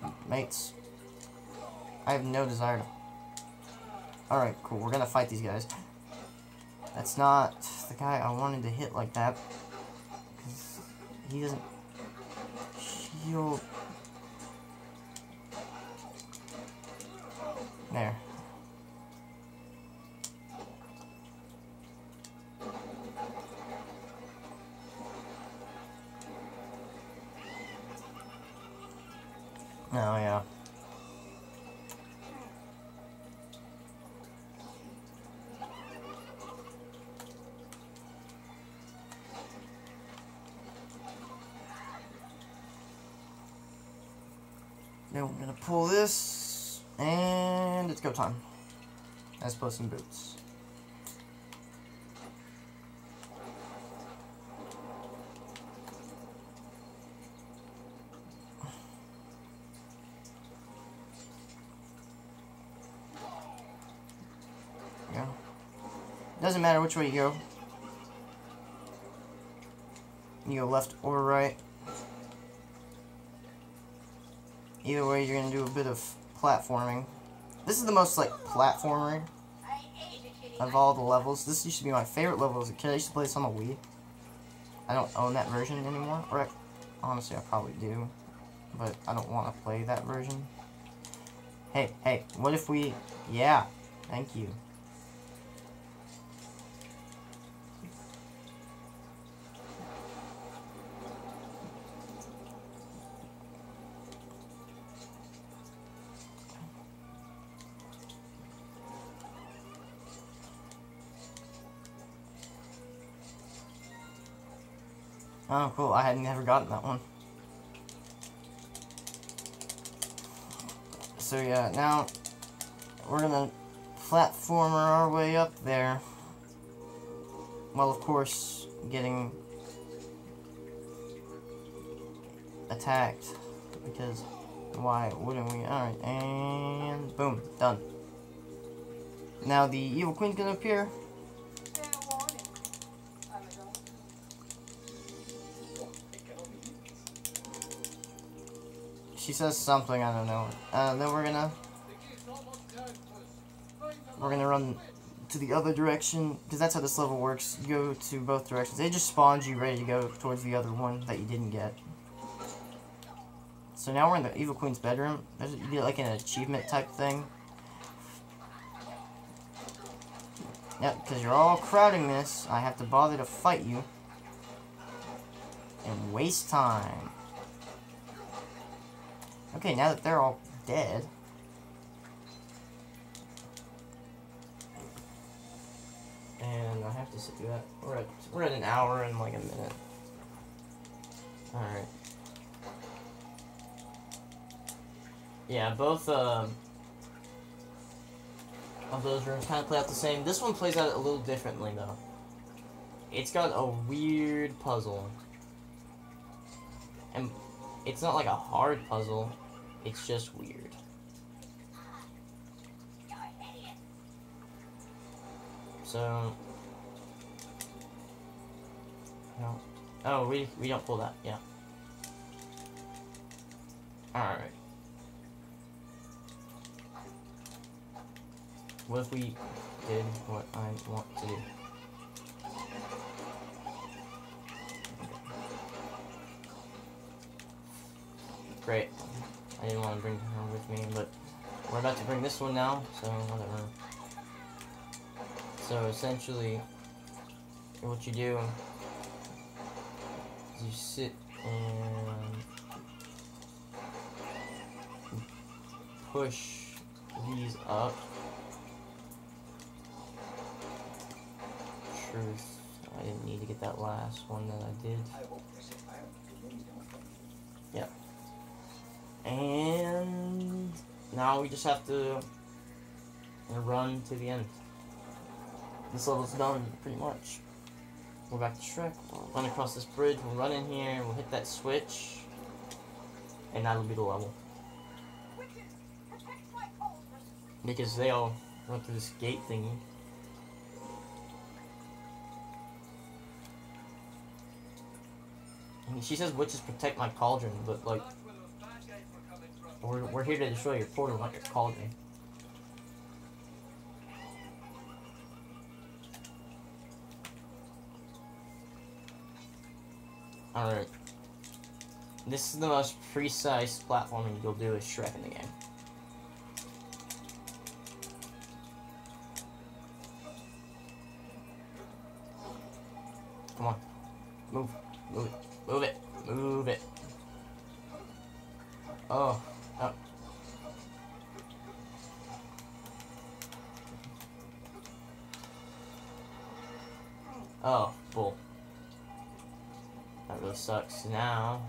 her. Mates. I have no desire to... Alright, cool, we're gonna fight these guys. That's not the guy I wanted to hit like that. 'Cause he doesn't shield Oh, yeah. Now we're gonna pull this, and it's go time. Let's put some boots. There we go. Doesn't matter which way you go. You go left or right. Either way, you're gonna do a bit of platforming. This is the most, like, platformer of all the levels. This used to be my favorite level as a kid. I used to play this on the Wii. I don't own that version anymore. Or, honestly, I probably do. But I don't want to play that version. Hey, hey, what if we... Yeah, thank you. Oh, cool. I had never gotten that one. So, yeah, now we're gonna platformer our way up there. Well, of course, getting attacked. Because why wouldn't we? Alright, and boom, done. Now the evil queen's gonna appear. She says something, I don't know. Then we're gonna run to the other direction, because that's how this level works. You go to both directions. It just spawns you ready to go towards the other one that you didn't get. So now we're in the evil queen's bedroom. You get like an achievement type thing. Yep, because you're all crowding this, I have to bother to fight you and waste time. Okay, now that they're all dead. And I have to sit through that. We're at an hour and like a minute. Alright. Yeah, both of those rooms kind of play out the same. This one plays out a little differently though. It's got a weird puzzle. And it's not like a hard puzzle. It's just weird. So, no. Oh, we don't pull that. Yeah. All right. What if we did what I want to do? Great. I didn't want to bring her with me, but we're about to bring this one now, so whatever. So essentially, what you do is you sit and push these up. Truth. I didn't need to get that last one that I did. Yeah. And now we just have to run to the end. This level's done, pretty much. We're back to Shrek. We'll run across this bridge, we'll run in here, we'll hit that switch, and that'll be the level. Because they all run through this gate thingy. And she says witches protect my cauldron, but like, we're here to destroy your portal, not your cauldron. Alright. This is the most precise platforming you'll do as Shrek in the game. Come on. Move. Move it. Move it. Move it. Oh. Oh, sucks now.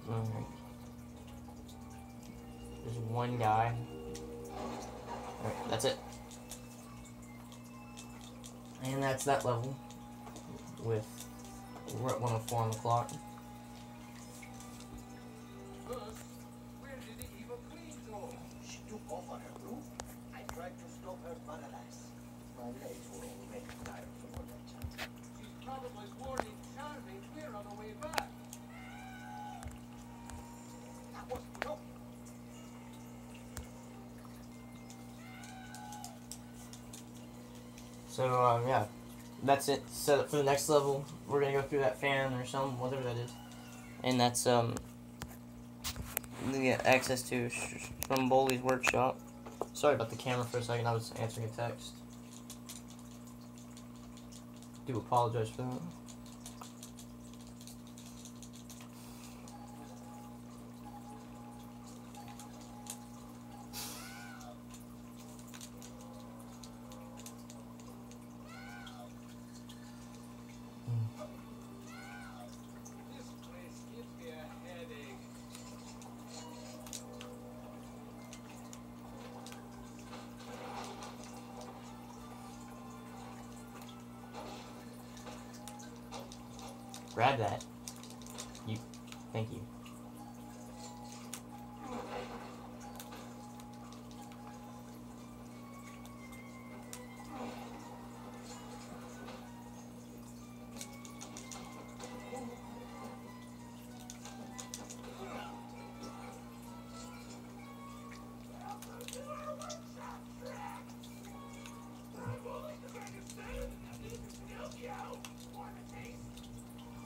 Alright. There's one guy. Alright, that's it. And that's that level. We're at 104 on the clock. First, where did the evil queen go? She took off on her roof. I tried to stop her, but alas, my legs were already tired from all that chat. She's probably warning Charming we're on the way back. That was no. So, yeah. That's it. Set up for the next level. We're gonna go through that fan or something, whatever that is. And that's, we get access to from Boley's workshop. Sorry about the camera for a second, I was answering a text. Do apologize for that. This place gives me a headache. Grab that. Thank you.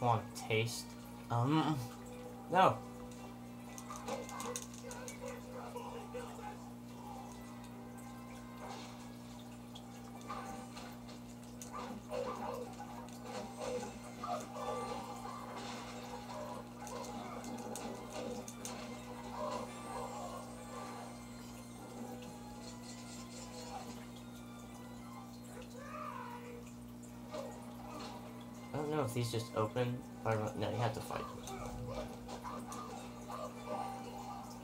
Want a taste? No. I don't know if these just open. No, you have to fight.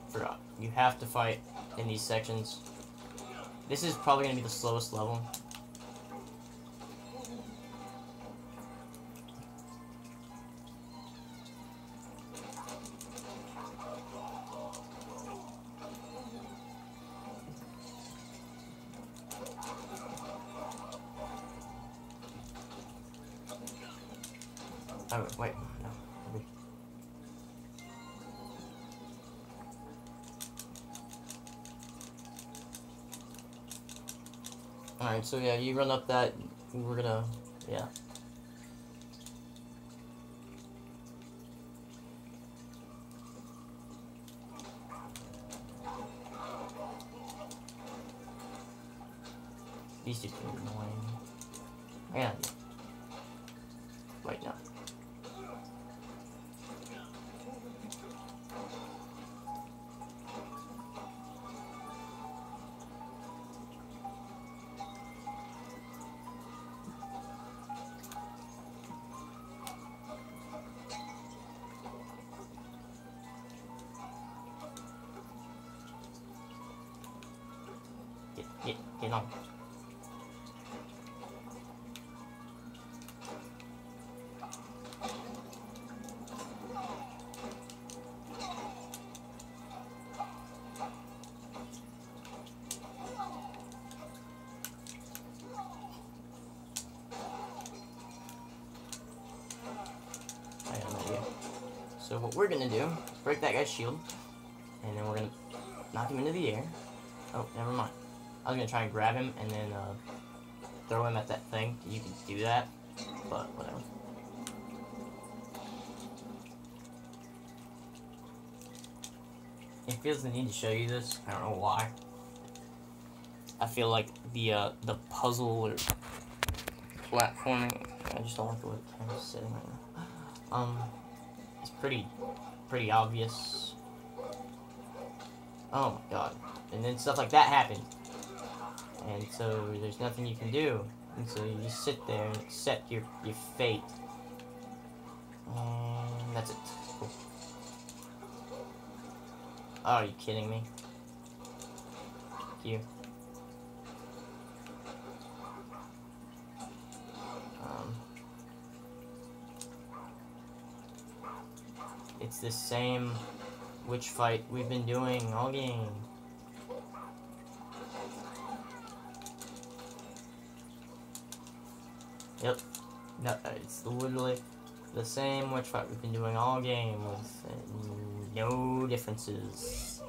Forgot. You have to fight in these sections. This is probably going to be the slowest level. Oh, wait, no. Alright, so yeah, you run up that, we're gonna, yeah. These two can be annoying. Yeah. Wait, no. Get on. I have no idea. So what we're gonna do is break that guy's shield, and then we're gonna knock him into the air. Oh, never mind. I was gonna try and grab him and then throw him at that thing. You can do that, but whatever. It feels the need to show you this. I don't know why. I feel like the puzzle or platforming. I just don't like the way the camera's sitting right now. It's pretty obvious. Oh my god. And then stuff like that happened. And so there's nothing you can do. And so you just sit there and accept your fate. And that's it. Cool. Oh, are you kidding me? You. It's the same witch fight we've been doing all game. Yep. No, it's literally the same witch fight we've been doing all game with no differences.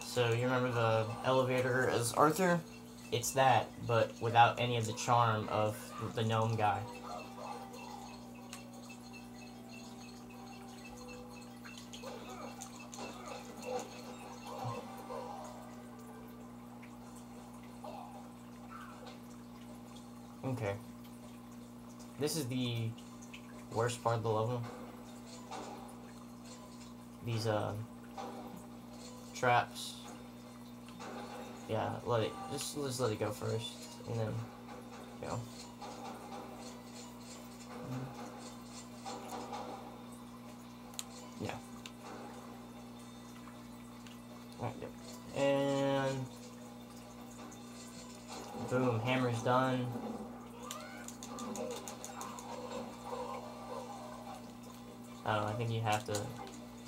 So you remember the elevator as Arthur? It's that, but without any of the charm of the gnome guy. Okay. This is the worst part of the level. These traps. Yeah, just let it go first, and then go. Yeah. Right, yep. And boom, hammer's done. I don't know, I think you have to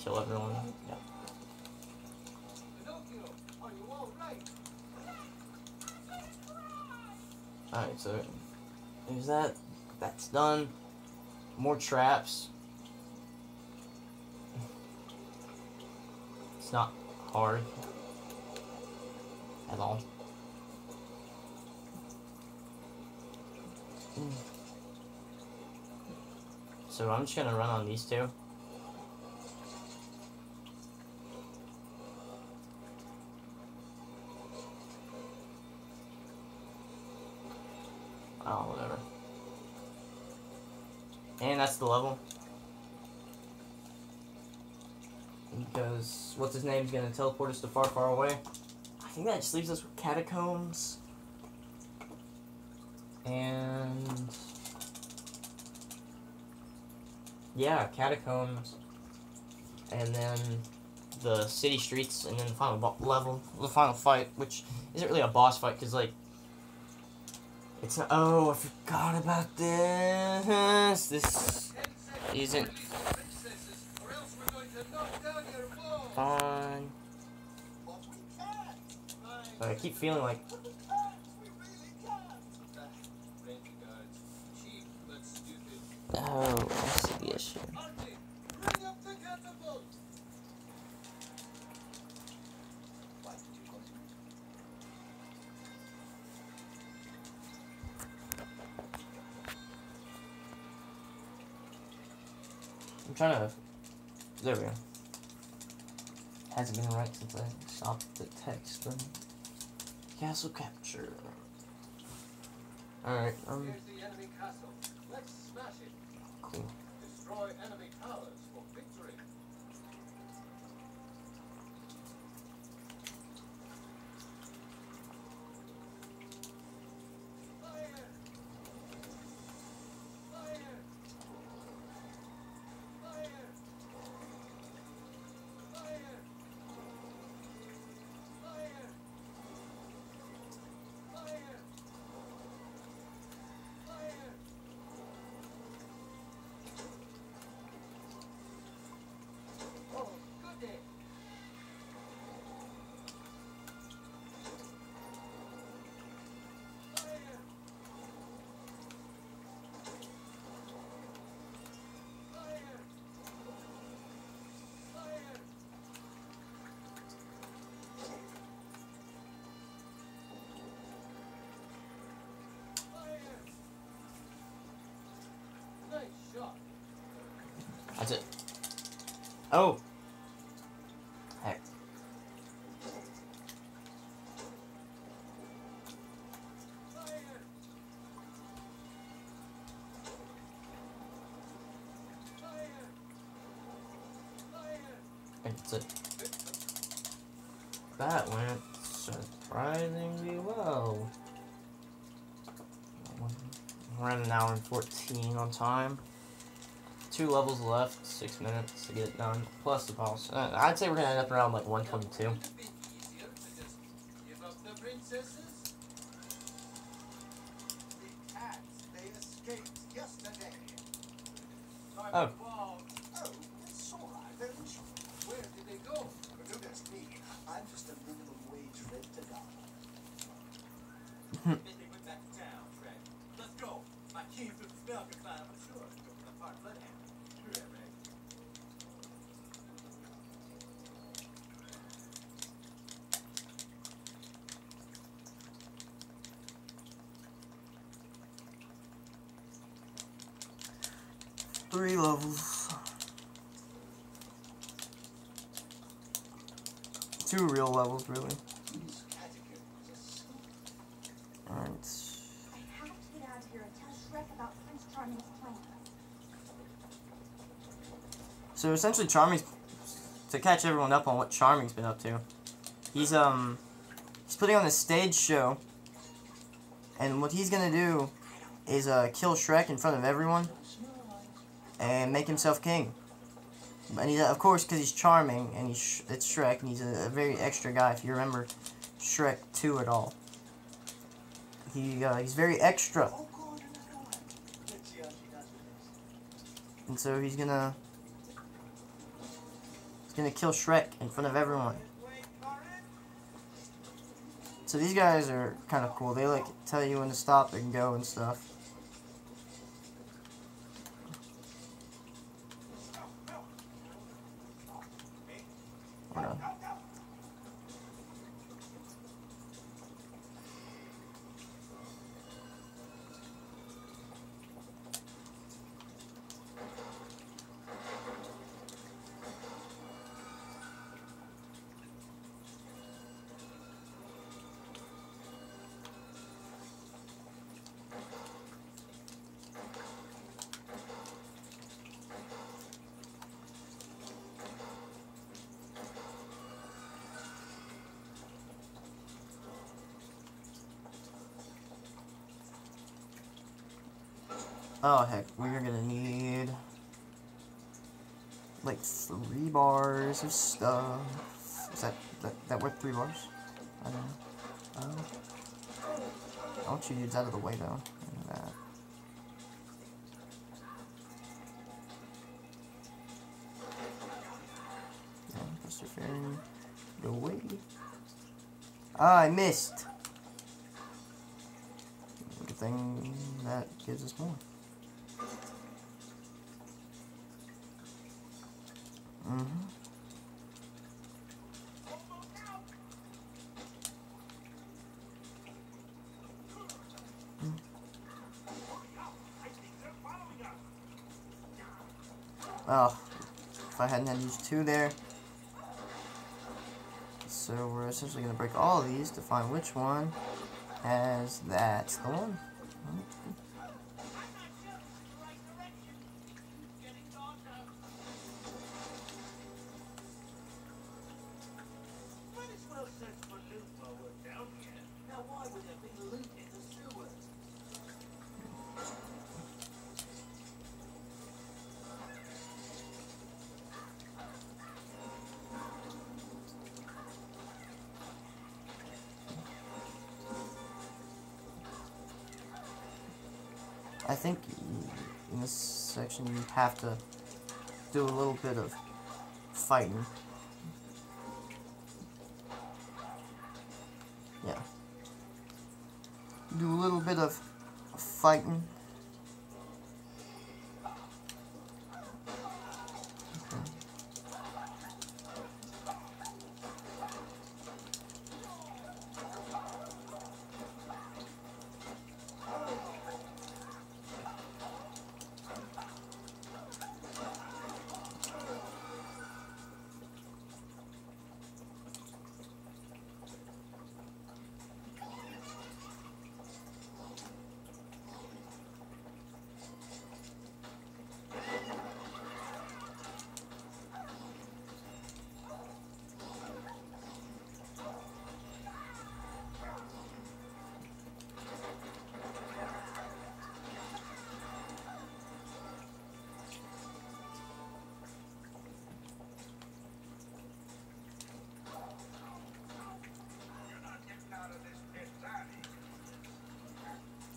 kill everyone. Yeah. Alright, so there's that. That's done. More traps. It's not hard at all. So I'm just gonna run on these two. Oh, whatever. And that's the level. Because what's his name's gonna teleport us to far, far away. I think that just leaves us with catacombs. And yeah, catacombs. And then the city streets, and then the final level, the final fight, which isn't really a boss fight, because like it's not, oh, I forgot about this. This isn't fun. But I keep feeling like oh, I see the issue. I'm trying to. There we go. Hasn't been right since I stopped the text. Castle capture. Alright, Here's the enemy castle. Let's smash it. cool. Destroy enemy towers for victory. Fire! Fire! Fire! Fire! Fire! Fire! Fire! Oh, good day. Fire! Fire! Fire! Fire! Nice shot. That's it. Oh, And that's it. That went surprisingly well. We're at 1h14 on time. 2 levels left, 6 minutes to get it done, plus the boss. I'd say we're gonna end up around like 122. Wouldn't it be easier to just give up the princesses? The cats, they escaped yesterday. Oh. Oh, it's all right. They're in trouble. Where did they go? But don't ask me. I'm just a minimum wage rent-a-god. They went back to town, Shrek. Let's go. My key for the smell can find, I'm sure. Go for the part bloodhound. Here, Shrek. 3 levels. 2 real levels, really. Alright. I have to get out of here and tell Shrek about Prince Charming's plan. So essentially Charming's, to catch everyone up on what Charming's been up to, he's putting on this stage show, and what he's gonna do is kill Shrek in front of everyone and make himself king. And he's of course, because he's charming and it's Shrek, and he's a very extra guy. If you remember Shrek 2 at all, he's very extra, and so he's gonna kill Shrek in front of everyone. So these guys are kind of cool. They like tell you when to stop and go and stuff. Hold on. Oh heck, we're gonna need like 3 bars of stuff. Is that worth 3 bars? I don't know. I want you dudes out of the way though. That. Yeah, Mr. Fairy, go away. Ah, I missed. Good thing that gives us more. Oh, if I hadn't had these 2 there. So we're essentially going to break all of these to find which one has that's the one. I think in this section you have to do a little bit of fighting. Yeah. Do a little bit of fighting.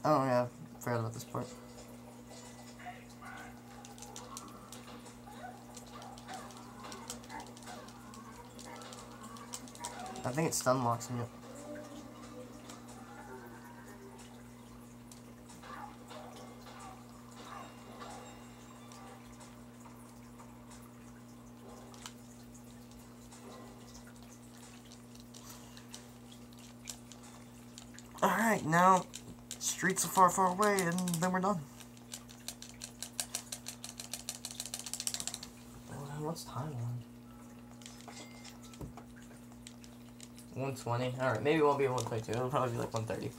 Oh yeah, forgot about this part. I think it stun locks him. Alright, now streets are far, far away, and then we're done. What's time on? 120. Alright, maybe it won't be 122. It'll probably be like 130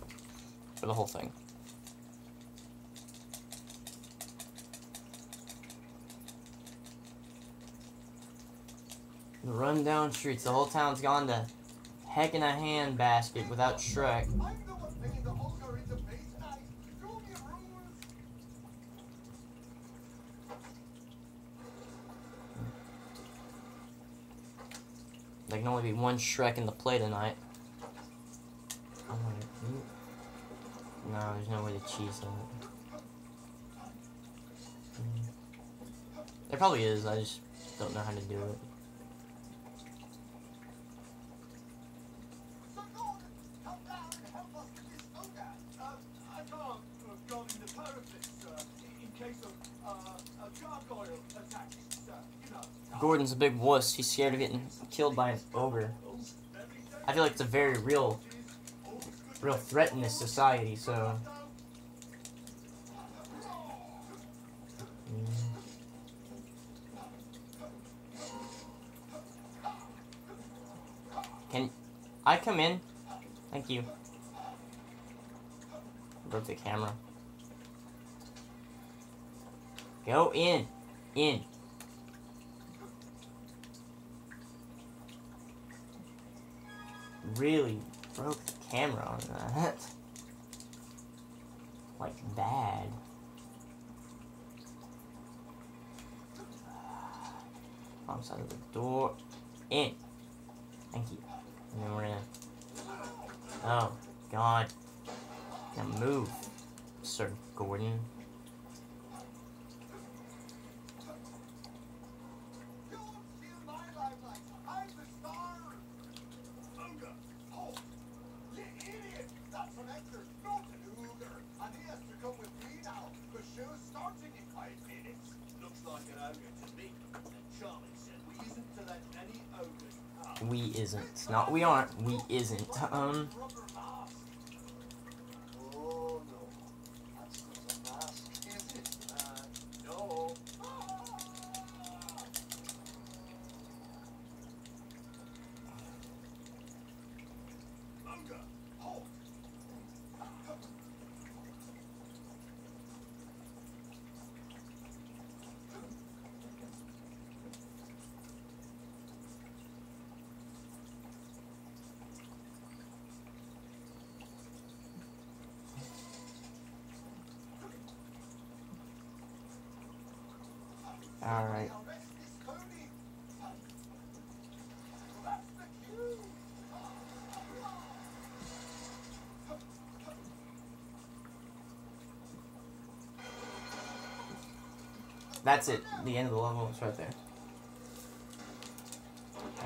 for the whole thing. The rundown streets. The whole town's gone to heck in a handbasket without Shrek. There can only be one Shrek in the play tonight. No, there's no way to cheese that. There probably is, I just don't know how to do it. Gordon's a big wuss. He's scared of getting killed by an ogre. I feel like it's a very real threat in this society, so... Can I come in? Thank you. Broke the camera. Go in. In. Really broke the camera on that. Like bad. Wrong side of the door. In. Thank you. And then we're gonna... Oh, God. Now move, Sir Gordon. We isn't. Not we aren't. We isn't. Oh no, that's not a mask, is it? No. Bunga, halt. Alright. That's it. The end of the level is right there.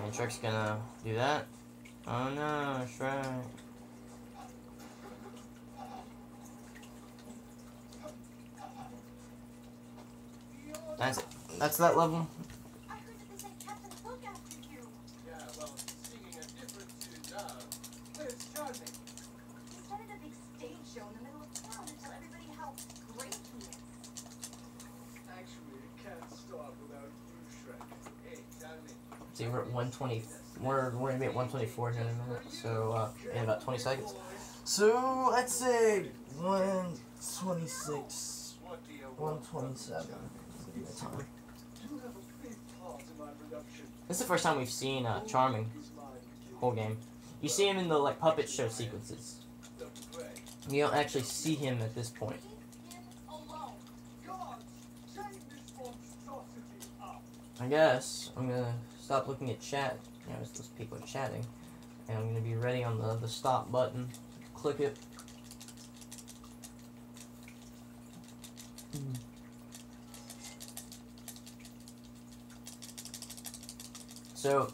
And Shrek's gonna do that. Oh no, Shrek. That's it. That's that level. I heard that they said Captain look after you. Yeah, well, singing a different tune now. It's charming. He started a big stage show in the middle of town to tell everybody how great he is. Actually, it can't start without you, Shrek. Hey, tell me. See, we're at 120. We're gonna be at 124 here in a minute. So in about 20 seconds. So let's say 126, 127. Time. This is the first time we've seen Charming whole game. You see him in the like puppet show sequences. You don't actually see him at this point. I guess I'm gonna stop looking at chat. You know, those people are chatting, and I'm gonna be ready on the stop button. Click it. So,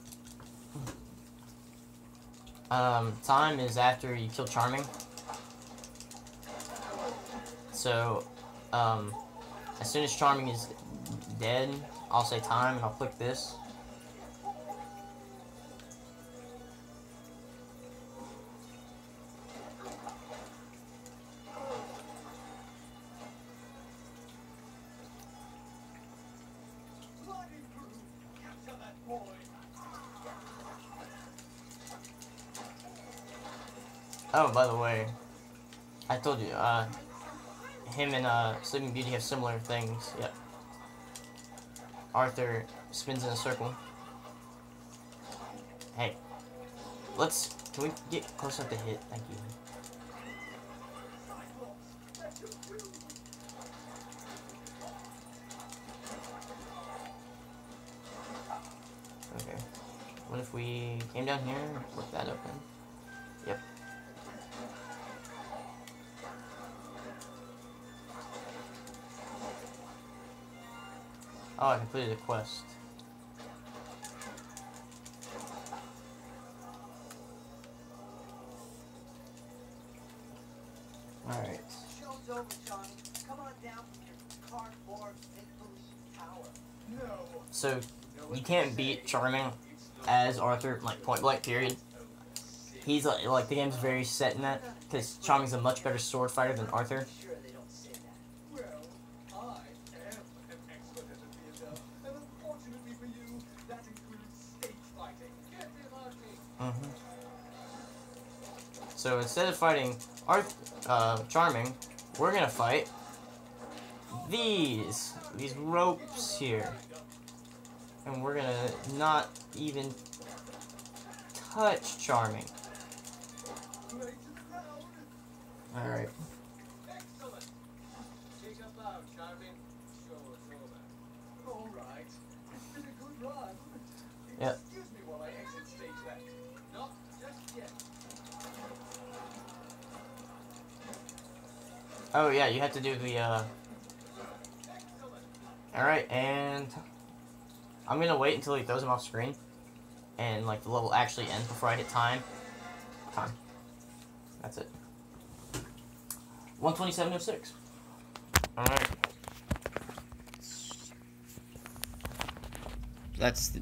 time is after you kill Charming. So, as soon as Charming is dead, I'll say time and I'll click this. Oh, by the way, I told you, him and Sleeping Beauty have similar things. Yep. Arthur spins in a circle. Hey, can we get close enough to hit? Thank you. Okay. What if we came down here and flip that open? Yep. Oh, I completed a quest. Alright. Show's over, Johnny. Come on down from your cardboard make-believe tower. No. So, you can't beat Charming as Arthur, like, point blank, period. He's, like, the game's very set in that, because Charming's a much better sword fighter than Arthur. Sure, they don't say that. Well, I am an expert at the theater, and unfortunately for you, that includes stage fighting. Get him, Archie! So, instead of fighting Charming, we're gonna fight these ropes here. And we're gonna not even touch Charming. Alright. Excellent! Take a bow, Charming. Show us over. All right. It's been a good run. Yep. Excuse me while I exit stage left. Not just yet. Oh yeah, you have to do the Alright, and I'm gonna wait until he throws him off screen. And like the level actually ends before I hit time. Time. That's it. 127.06. Alright. That's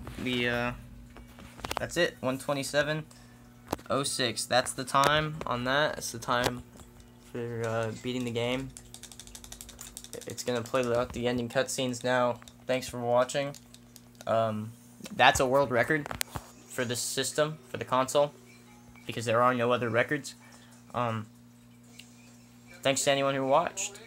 that's it. 127.06. That's the time on that. That's the time for beating the game. It's gonna play out the ending cutscenes now. Thanks for watching. That's a world record for this system, for the console, because there are no other records. Thanks to anyone who watched.